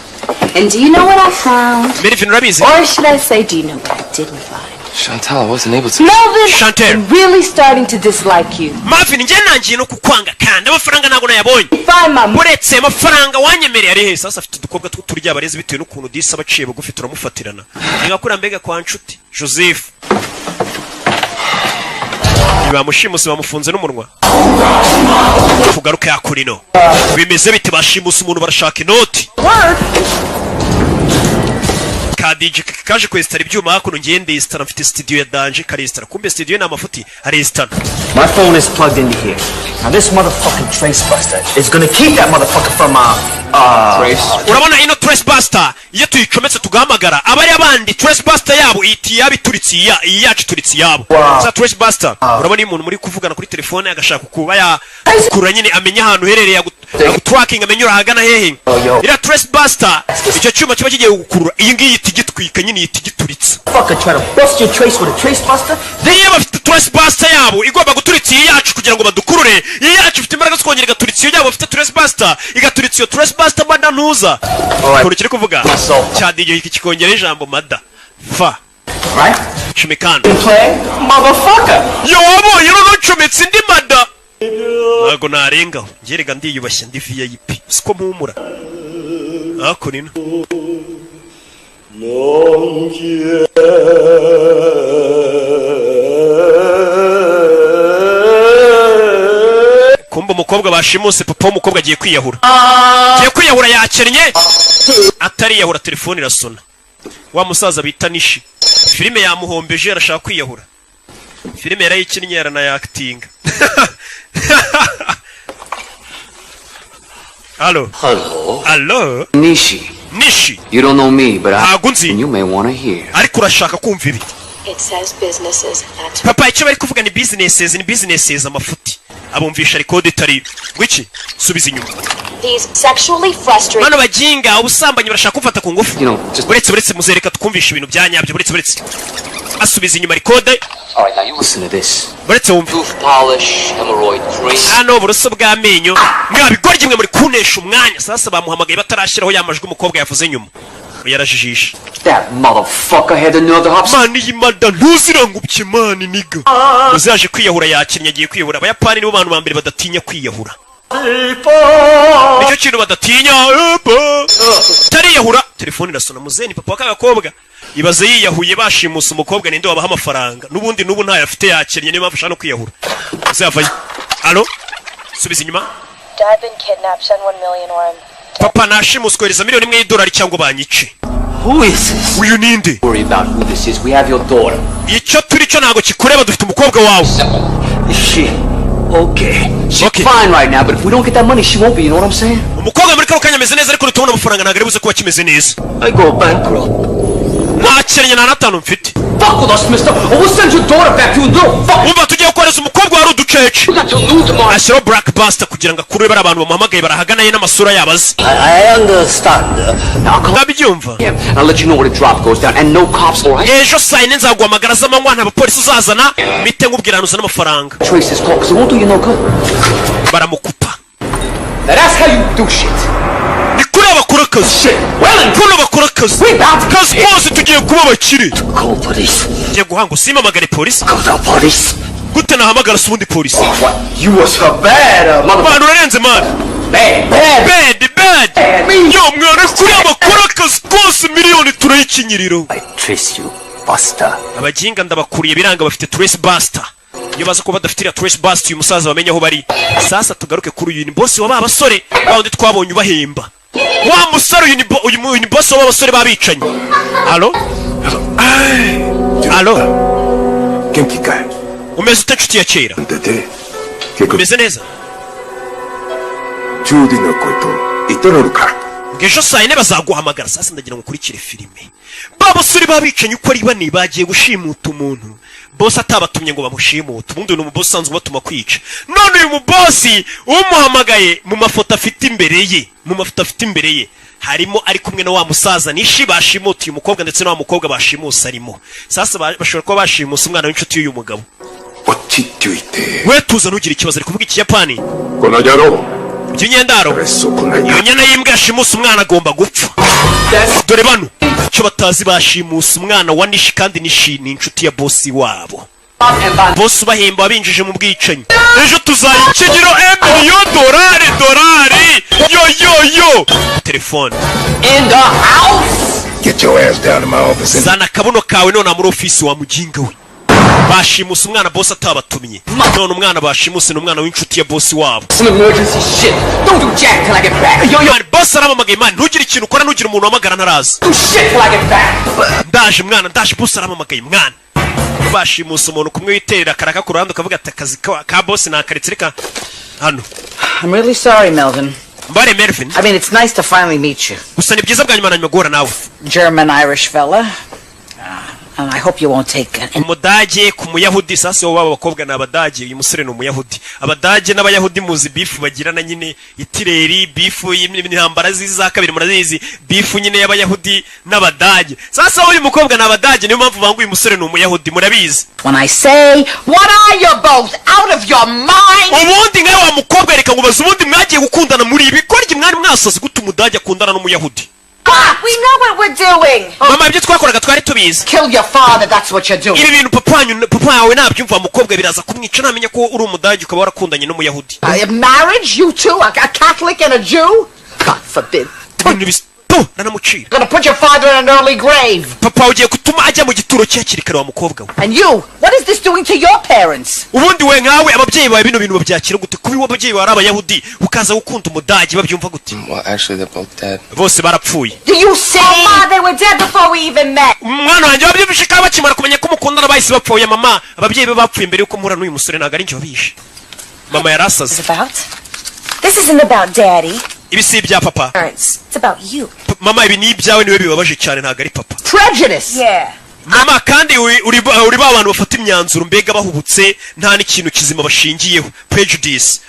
And do you know what I found? Melvin urabizi? Or should I say do you know what I didn't find? Chantal, I wasn't able to. Melvin, Chantal. I'm really starting to dislike you. Marvin nje nangiye no kukwanga kandi amafaranga nago nayabonye. Find my Muretse amafaranga wanyemereye ari he sasa afite udukobwa turya abarezi bitewe n'ukuntu disa baciye bugufi turamufatirana. Ngakura mbega kwa nshuti Joseph. Bamushimusi bamufunze n'umunwa. Kugaruka yakurino. Bimeze bite bashimusi umuntu barashaka inoti. Kadije kaje kwestara ibyuma hakuno ngende istara mfite studio ya Danje karestara kumbe studio na amafuti arestara. My phone is plugged into here. Now this motherfucking trace buster is gonna keep that motherfucker from trace. Urabona ino trace buster iyo tuyicometse tugahamagara abari abandi trace buster yabo iti yabituritse yacu turitse yabo. Za trace buster urabona umuntu muri kuvugana kuri telefone agashaka kuba ya kura nyine amenya ahantu herereye tracking amenyura ahagana hehe ira trace buster icyo cyuma kiba kigiye gukurura iyi ngiyi itigitwika nyine itigituritsa Fucker try to bust your trace with a trace buster. niba bafite trace buster yabo igomba guturitsa iyi yacu kugira ngo badukurure iyi yacu ifite imbaraga twongera igaturitsa iyo yabo bafite trace buster igaturitsa iyo trace buster mada ntuza ukuntu kiri kuvuga cyadiyo iki kikongera ijambo mada fa right Chimikano motherfucker yo wabonye rero ncometse indi mada ntago narengaho ngerega ndiyubashye ndi VIP siko mpumura ako nino kumba umukobwa bashimuse papa w'umukobwa agiye kwiyahura yakennye atariyahura telefone irasona wa musaza bita Nishi filime yamuhombeje arashaka kwiyahura filime yarayikinnye yaranayakitinga Hello Nishi you don't know me but you may want to hear ariko urashaka kumva ibi papa icyo bari kuvuga ni businesses amafuti abumvisha record itari gwiki subiza inyuma bano bajinga ubusambanyi barashaka kumfata ku ngufu buretse muzereka tukumvisha ibintu byanyabyo buretse asubiza inyuma record buretse wumva hano buruso bw'amenyo mwabigorye mwe muri kunesha umwanya sasa bamuhamagaye batarashyiraho yamajwi umukobwa yavuze nyuma yarajijisha that motherfucker had the nerve to hop man yimada ntuzirangubye man niga uzaje kwiyahura yakinnye agiye kwiyahura abayapani nibo bantu bambere badatinya kwiyahura nicyo kintu badatinya tariyahura telefone irasona muzeni papa w'akagakobwa ibaze yiyahuye bashimusa umukobwa ninde wabaha amafaranga n'ubundi n'ubu ntayo afite yakinnye niyo mpamvu ashaka no kwiyahura uzavayo alo subiza inyuma papa nashimuswe hereza miliyoni imwe y'idolari cyangwa banyice Who is this? uyu ninde Worry about who this is. We have your daughter. icyo turi cyo ntago kikureba dufite umukobwa wawe Shit. Okay. She's fine right now, but if we don't get that money, she won't be. You know what I'm saying? umukobwa muri kano kanya ameze neza ariko nitubona amafaranga ntago ari buze kuba kimeze neza I go bankrupt. ntakenye nta n'atanu mfite Fuck with us, mister, or we'll send your daughter back to you. No, fuck. umva tugiye gukoreza umukobwa wari uducece ashyiraho black buster kugira ngo akurure bari abantu bamuhamagaye barahaganaye n'amasura yabo azi I understand. ndabyumva I'll let you know where the drop goes down, and no cops, all right? ejo saa yine nzaguhamagara z'amanywa nta bapolisi uzazana mite nkubwira ahantu uzana amafaranga Trace this call, because it won't do you no good. baramukupa Now that's how you do shit. ni kuri abakora akazi kuri abakora akazi kazi kose tugiye kuba abakire tugiye guhanga usimamagare polisi gute nahamagara se ubundi polisi You was a bad abantu urarenze mani bad yo mwana kuri abakora akazi kose miliyoni turayikinyiriro Trace you, Buster. abajinga ndabakuriye biranga bafite trace buster iyo baza kuba badafite iriya trace buster uyu musaza bamenye aho bari sasa tugaruke kuri uyu ni boss wa ba basore bawundi twabonye ubahemba wa musore uyu ni boss wa ba basore babicanyi alo Kenkika. umeze ute nshuti ya kera umeze neza Judy no koto itororuka. ngejo saa yine bazaguhamagara sasa ndagira ngo ukurikire filime ba basore babicanyi uko ari bane bagiye gushimuta umuntu boss atabatumye ngo bamushimute ubundi ni umuboss usanzwe batuma kwica none uyu mubosi umuhamagaye mu mafoto afite imbere ye harimo ari kumwe na wa musaza Nishi bashimuta uyu mukobwa ndetse na wa mukobwa bashimusa arimo sasa bashobora kuba bashimusa umwana w'inshuti y'uyu mugabo we tuza nugira ikibazo ari kuvuga ikiyapani by'inyendaro iyo nyana y'imbwa yashimusa umwana agomba gupfa dore bano icyo batazi bashimusa umwana wa Nishi kandi Nishi ni inshuti ya bosi wabo bosi ubahemba wabinjije mu bwicanyi ejo tuzayikinyiro $1,000,000 yo telefone in the house. Get your ass down to my office. zana akabuno kawe none muri ofisi wa mujinga we bashimusa umwana bosi atabatumye none umwana bashimuse n'umwana w'inshuti ya bosi wabo Some emergency shit. Don't do jack till I get back. yo bosi aramamagaye man ntugire ikintu ukora ntugire umuntu wamagara ntaraza Do shit till I get back. ndaje bosi aramamagaye mwana bashimusa umuntu kumwe witerera karaka ku ruhande ukavuga ati akazi ka bosi nakaretse reka hano I'm really sorry, Melvin. mbare Melvin I mean, it's nice to finally meet you. gusa ni byiza bwa nyuma na nyuma guhura nawe German-Irish fella. I hope you won't take it. Umudage ku muyahudi sasa bo baba bakobwa na abadage uyu musore ni umuyahudi abadage n'abayahudi muzi bifu bagirana nyine itireri bifu y'intambara ziza kabiri murazizi bifu nyine y'abayahudi n'abadage sasa uyu mukobwa na abadage niyo mpamvu bangu uyu musore ni umuyahudi murabizi. When I say what are you both out of your mind? Ubundi nkawe wa mukobwa reka ngubaza ubundi mwagiye gukundana muri ibi korye mwari mwasoze gute umudage akundana n'umuyahudi. We know what we're doing. Mama ibyo twakoraga twari tubizi. Kill your father, that's what you're doing. Ibi bintu papa yawe nabyumva mukobwa biraza kumwica namenye ko uri umudage ukaba warakundanye n'umuyahudi. Marriage, you two, a Catholic and a Jew? God forbid. Nanamucira. Gonna put your father in an early grave. Papa ugiye kutuma ajya mu gituro cyakiri kare wa mukobwa we. And you, what is this doing to your parents? Ubundi we nkawe ababyeyi bawe bino bintu babyakira gute kubi wababyeyi bawe ari abayahudi ukaza gukunda umudage babyumva gute? Well, actually they're both dead. Bose barapfuye. Do you see? Mama, they were dead before we even met. Mwana wanjye wabyumvishe ka bakimara kumenya ko mukundana bahise bapfuye mama ababyeyi be bapfuye mbere yuko mura n'uyu musore ntago ari njye wabishe. Mama yarasaze. This isn't about daddy. Ibi si ibya papa. It's about you. Mama ibi ni ibyawe niwe bibabaje cyane ntago ari papa. Prejudice. Yeah. Mama kandi uri ba abantu bafata imyanzuro mbega bahubutse nta n'ikintu kizima bashingiyeho prejudice.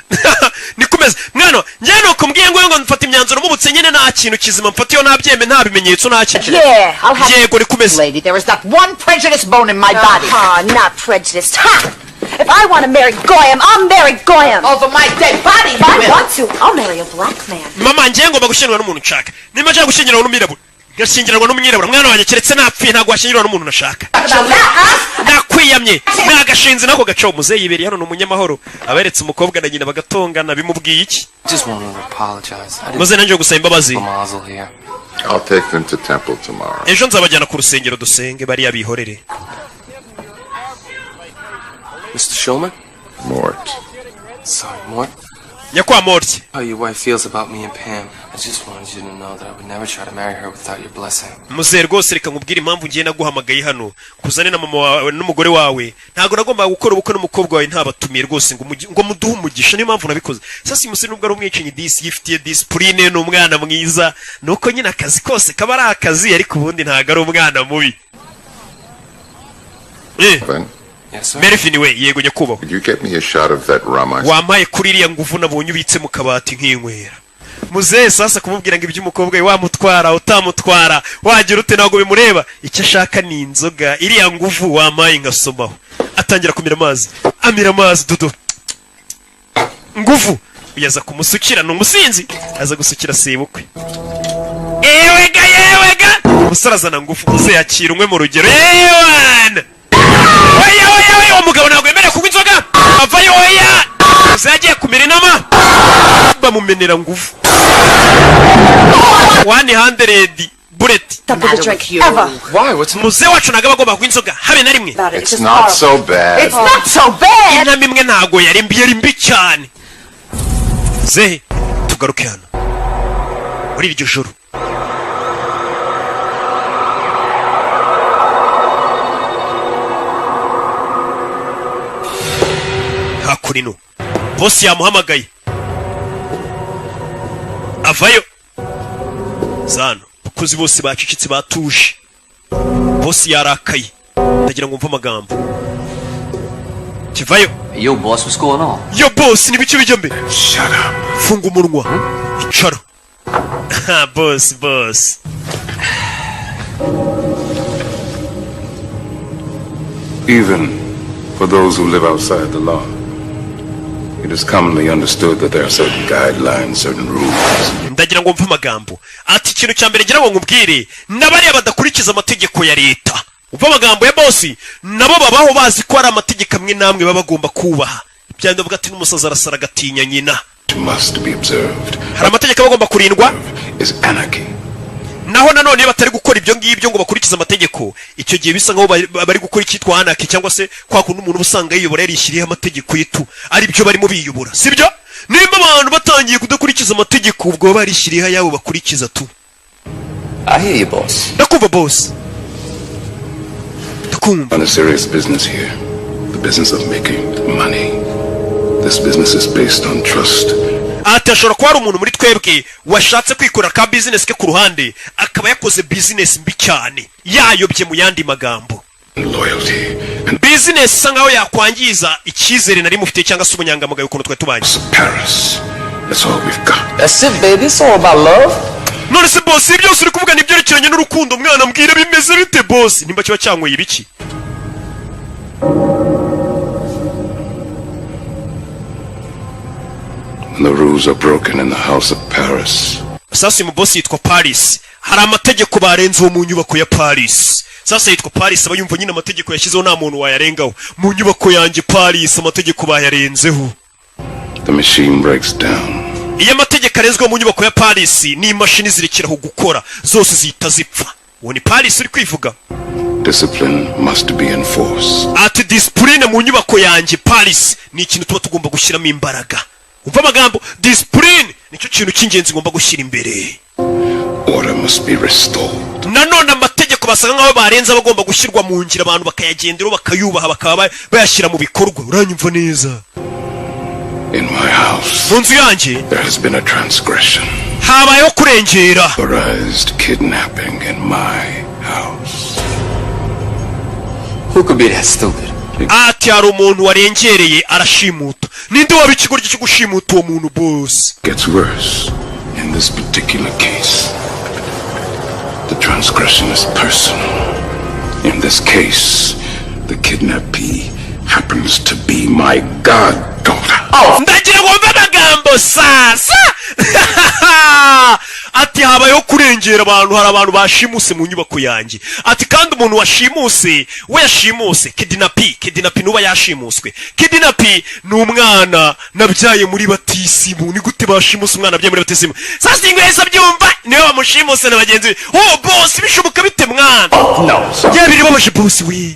Nikomeza mwana njye no kumbwiye ngo mfata imyanzuro mubutse nyine nta kintu kizima mfatiyo nabyeme nta bimenyetso nta kintu. Yeah, I'll have yego nikomeza. Lady, there is not one prejudice bone in my body. Not prejudiced. Ha! If I want to marry Goyam, I'll marry Goyam. Over my dead body. If I want to, I'll marry a black man. Mama njye ngomba gushyingirwa n'umuntu nshaka. Nimba nshaka gushyingirwa n'umwirabura. Gashyingirwa n'umwirabura mwana wanjye keretse napfuye ntago washyingirwa n'umuntu nashaka. Nakwiyamye nagashinze nako gaco muzeyi iberi hano n'umunyamahoro aberetse umukobwa na nyina bagatongana bimubwiye iki? Just want to apologize. Muze nanje gusaba imbabazi. I'll take them to temple tomorrow. Ejo nzabajyana ku rusengero dusenge bari abihorere. Mr. Shulman? Mort. Sorry, Mort. Nyakwa Mort. How your wife feels about me and Pam. I just wanted you to know that I would never try to marry her without your blessing. Muze rwose reka nkubwire impamvu ngiye naguhamagaye hano kuzane na mama wawe n'umugore wawe ntago nagomba gukora ubukwe n'umukobwa wawe ntabatumiye rwose ngo muduhe umugisha niyo mpamvu nabikoze sasa umusore nubwo ari umwicanyi disi yifitiye discipline n'umwana mwiza nuko nyine akazi kose kaba ari akazi ariko ubundi ntago ari umwana mubi. Yes, sir. Mervin we yego nyakubahwa. Could you get me a shot of that rum I wampaye kuri iriya nguvu nabonye ubitse mu kabati nk'inkwera. Muze sasa kumubwira ngo iby'umukobwa we wamutwara utamutwara wagira ute ntago bimureba icyo ashaka ni inzoga iriya nguvu wampaye ngasomaho atangira kumira amazi amira amazi dudu nguvu uyaza kumusukira n'umusinzi aza gusukira sebukwe yewega umusazana nguvu uze yakira umwe mu rugero yewana oya umugabo ntago yemerera kunywa inzoga avayo oya uzagiye kumira inama bamumenera nguvu 100 bullet. Why? What's muze wacu ntago bagomba kunywa inzoga habe na rimwe. It's not so bad. It's not so bad. inama imwe ntago yari mbi cyane. Zehe tugaruke hano muri iryo joro. Hakurino bosi yamuhamagaye avayo zano bakozi bose bacicitse batuje bosi yarakaye ndagira ngo mve amagambo kivayo. Yo boss, what's going on? Yo boss ni biki bijya mbere? Shut up. Funga umunwa icara. boss Even for those who live outside the law, it is commonly understood that there are certain guidelines, certain rules. Ndagira ngo mve amagambo ati ikintu cya mbere ngira ngo nkubwire n'abariya badakurikiza amategeko ya leta. Umva amagambo ya bosi nabo babaho bazi ko ari amategeko amwe namwe baba bagomba kubaha. Byanda bwa ati n'umusaza arasara gatinya nyina. Must be observed. Hari amategeko bagomba kurindwa is anarchy. Naho nanone batari gukora ibyo ngibyo ngo bakurikiza amategeko icyo gihe bisa nkaho bari gukora icyitwa anarchy cyangwa se kwa kundi umuntu usanga yiyobora yarishyiriye amategeko yitu ari byo barimo biyobora sibyo. Nimba abantu batangiye kudakurikiza amategeko ubwo barishyiriye ayabo bakurikiza tu. I hear you, boss. Ndakumva boss. On a serious business here, the business of making money. This business is based on trust. Atashobora kuba ari umuntu muri twebwe washatse kwikorera ka business ke ku ruhande akaba yakoze business mbi cyane yayobye mu yandi magambo loyalty. business isa nkaho yakwangiza icyizere nari mufite cyangwa se ubunyangamugayo ukuntu twe tubanye. Paris. That's all we've got. That's it, baby. It's all about love. None se boss byose uri kuvuga n'ibyerekeranye n'urukundo mwana mbwira bimeze bite boss nimba kiba cyangoye ibiki? The rules are broken in the house of Paris. Sasa mu boss yitwa Paris. Hari amategeko barenzeho mu nyubako ya Paris. Sasa yitwa Paris abayumva nyine amategeko yashyizeho nta muntu wayarengaho. Mu nyubako yanjye Paris amategeko bayarenzeho. The machine breaks down. Iyo amategeko arenzweho mu nyubako ya Paris ni imashini zirekeraho gukora zose zihita zipfa. Uwo ni Paris uri kwivuga. Discipline must be enforced. Ati discipline mu nyubako yanjye Paris ni ikintu tuba tugomba gushyiramo imbaraga. Umva amagambo discipline nicyo kintu cy'ingenzi ngomba gushyira imbere. Order must be restored. Nanone amategeko basaga nkaho barenza bagomba gushyirwa mu ngira abantu bakayagenderaho bakayubaha bakaba bayashyira mu bikorwa. Uranyumva neza? In my house, mu nzu yanjye there has been a transgression. Habayeho kurengera. Authorized kidnapping in my house. Who could be that stupid? Ati hari umuntu warengereye arashimuta. Ninde waba ikigoryi cyo gushimuta uwo muntu boss? Gets worse. In this particular case, the transgression is personal. In this case, the kidnappee happens to be my goddaughter. Oh, ndagira ngo mve amagambo sasa. Ati habayeho kurengera abantu, hari abantu bashimuse mu nyubako yanjye. Ati kandi umuntu washimuse we yashimuse kidnappee nuba yashimuswe. Kidnappee ni umwana nabyaye muri batisimu. Ni gute bashimuse umwana nabyaye muri batisimu? Sasa ingweza byumva niwe bamushimuse na bagenzi be. Oh boss bishoboka bite mwana? No. Yabiri babaje boss we.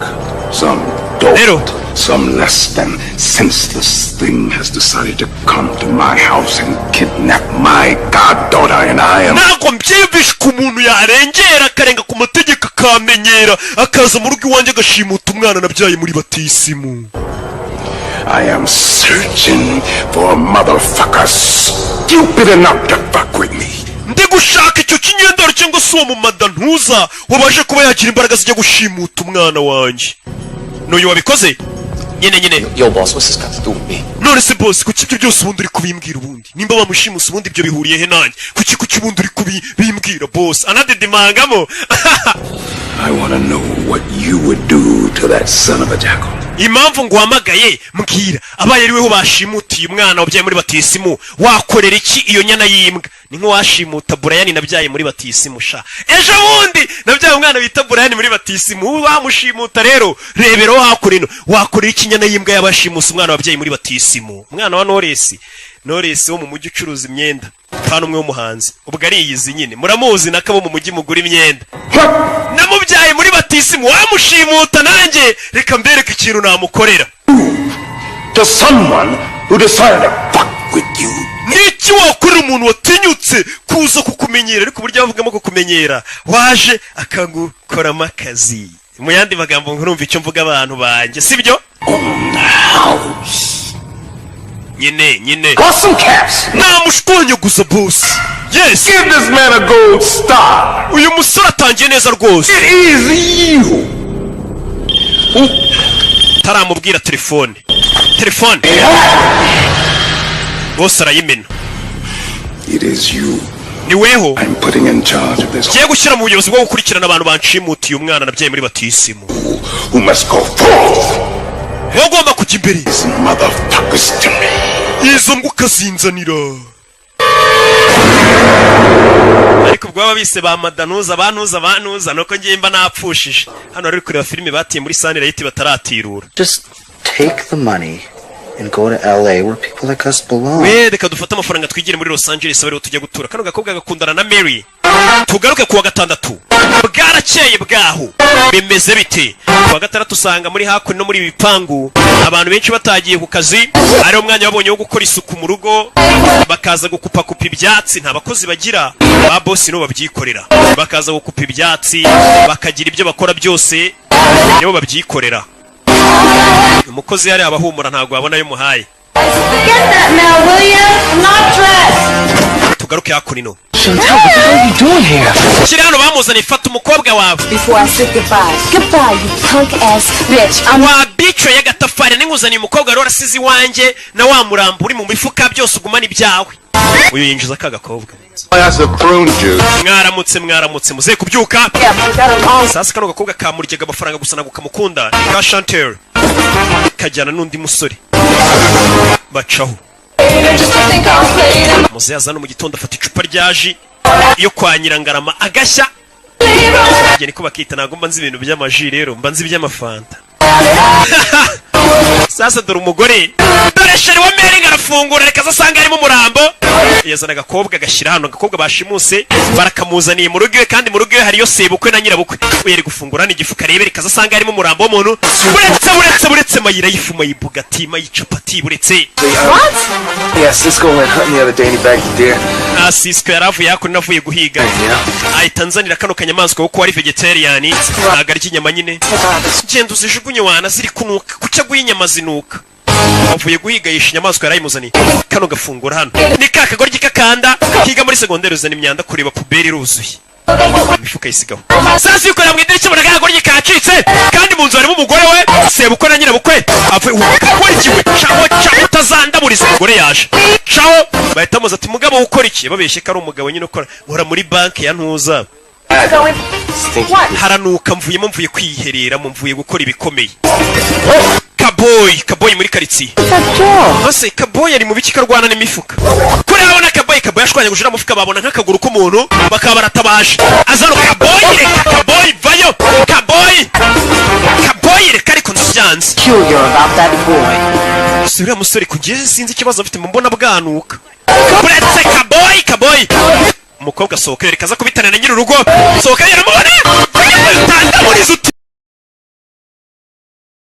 Some dolt, some less than senseless thing has decided to come to my house and kidnap my goddaughter, and I am... Nako mbyibishwe umuntu yarengera akarenga ku mategeko akamenyera akaza mu rugo iwanjye agashimuta umwana nabyaye muri batisimu. I am searching for a motherfucker stupid enough to fuck with me. Ndi gushaka icyo kinyendaro cyangwa se uwo mu madantuza wabaje kuba yagira imbaraga zijya gushimuta umwana wanjye. N'uyu wabikoze? Nyine. Yo boss, what's this got to do with me? None se boss kuki ibyo byose ubundi uri kubimbwira ubundi? Nimba bamushimusa ubundi ibyo bihuriye he nanjye? Kuki ubundi uri kubimbwira boss? Anadedimangamo. I want to know what you would do to that son of a jackal. Impamvu nguhamagaye mbwira abaye ariweho bashimutiye umwana wabyaye muri batisimu wakorera iki iyo nyana y'imbwa? Ni nko washimuta Brian nabyaye muri batisimu sha. Ejo bundi nabyaye umwana bita Brian muri batisimu wamushimuta rero rebero hakurino wakorera iki nyana y'imbwa yabashimusa umwana wabyaye muri batisimu? Umwana wa Knowless wo mu mujyi ucuruza imyenda kandi umwe w'umuhanzi ubwo ari iyizi nyine muramuzi nakabo mu mujyi mugura imyenda. Namubyaye muri batisimu wamushimuta nanjye reka mbereke ikintu namukorera. To someone who decided to fuck with you. Niki wakorera umuntu watinyutse kuza kukumenyera ariko burya bavugamo kukumenyera waje akangukoramo akazi. Mu yandi magambo nkurumva icyo mvuga abantu banjye sibyo? Nyine. Got some caps. Namushkonye gusa boss. Yes. Give this man a gold star. Uyu musore atangiye neza rwose. It is you. Taramubwira telefone. Boss arayimena. It is you. Ni weho. I'm putting in charge of this. Kiye gushyira mu buyobozi bwo gukurikirana abantu banshimutiye umwana nabyaye muri batisimu. Who must go forth? Wagomba kujya imbere. These motherfuckers to me. Izo mbwa zinzanira. Ariko ubwo baba bise ba madanuza banuza nuko ngiye mba napfushije. Hano ari kureba filime batiye muri Sunlight bataratirura. Just take the money and go to LA where people like us belong. Reka dufate amafaranga twigire muri Los Angeles aho tujya gutura. Kano gakobwa gakundana na Mary. Tugaruke kuwa gatandatu. Bwarakeye bwaho. Bimeze bite? Kuwa gatandatu usanga muri hakuno no muri bipangu abantu benshi batagiye ku kazi. Ari umwanya wabonye wo gukora isuku mu rugo. Bakaza gukupa ibyatsi nta bakozi bagira. Ba boss no babyikorera. Bakaza gukupa ibyatsi bakagira ibyo bakora byose nibo babyikorera. Umukozi yari abahumura ntago abona yo muhaye. tugaruke hakurino. Chantal, what the hell are you doing here? Kiri hano bamuzaniye, fata umukobwa wawe. Before I say goodbye. Goodbye, you punk ass bitch. Wa bicho y'agatafari ninguzaniye umukobwa rero arasize iwanjye na wa murambo uri mu mifuka byose ugumana ibyawe. Uyu yinjiza aka gakobwa. Mwaramutse muze kubyuka. Sasa kano gakobwa kamuryaga amafaranga gusa nago kamukunda. Ka Chantel. Kajyana n'undi musore. Bacaho. Muze azana mu gitondo afata icupa ryaji yo kwa Nyirangarama agashya. Ngiye niko bakita nago mba nzi ibintu by'amaji rero mba nzi iby'amafanta. Sasa dore umugore dore sheri wa Meringa arafungura reka zasanga arimo umurambo. Yazana agakobwa gashyira hano, agakobwa bashimuse barakamuzaniye mu rugo iwe, kandi mu rugo iwe hariyo sebukwe na nyirabukwe. Uyeri gufungura n'igifuka rebe reka zasanga arimo umurambo w'umuntu. Buretse mayira yifuma yibugati mayicapati buretse. What? Yeah, Cisco went hunting the other day and he bagged the deer. Cisco yaravuye yako navuye guhiga. Tanzania kano kanyamaswa kuko ari vegetarian, ntagarya inyama nyine. Genda uzijugunye wana ziri kunuka kucya guyinyama zinuka. Avuye guhiga yisha inyamaswa yarayimuzaniye. Kano gafungura hano. Ni kakagoryi kakanda higa muri segonderi uzana imyanda kureba puberi ruzuye. Imifuka yisigaho. Sasa yuko namwe idirishya muri kakagoryi kacitse kandi mu nzu harimo umugore we sebukwe na nyirabukwe. Avuye ukiwe caho utazandaburiza umugore yaje. Caho bahita muza ati mugabo ukora iki? Babeshye ko ari umugabo nyine ukora nkora muri banki ya Ntuza. Haranuka mvuye kwiherera mvuye gukora ibikomeye. Kaboy muri karitsiye. Bose Kaboy ari mu biki karwana n'imifuka. Kuri abona Kaboy ashwanye gushira mufuka babona nk'akaguru k'umuntu bakaba baratabaje. Azano Kaboy vayo. Kaboy reka ariko ndabyanze. Sura musore kugeze sinzi ikibazo afite mu mbona bwanuka. Buretse Kaboy. Umukobwa sohoka reka za kubitana na nyiri urugo. Sohoka yaramubona. Tanda muri zuti.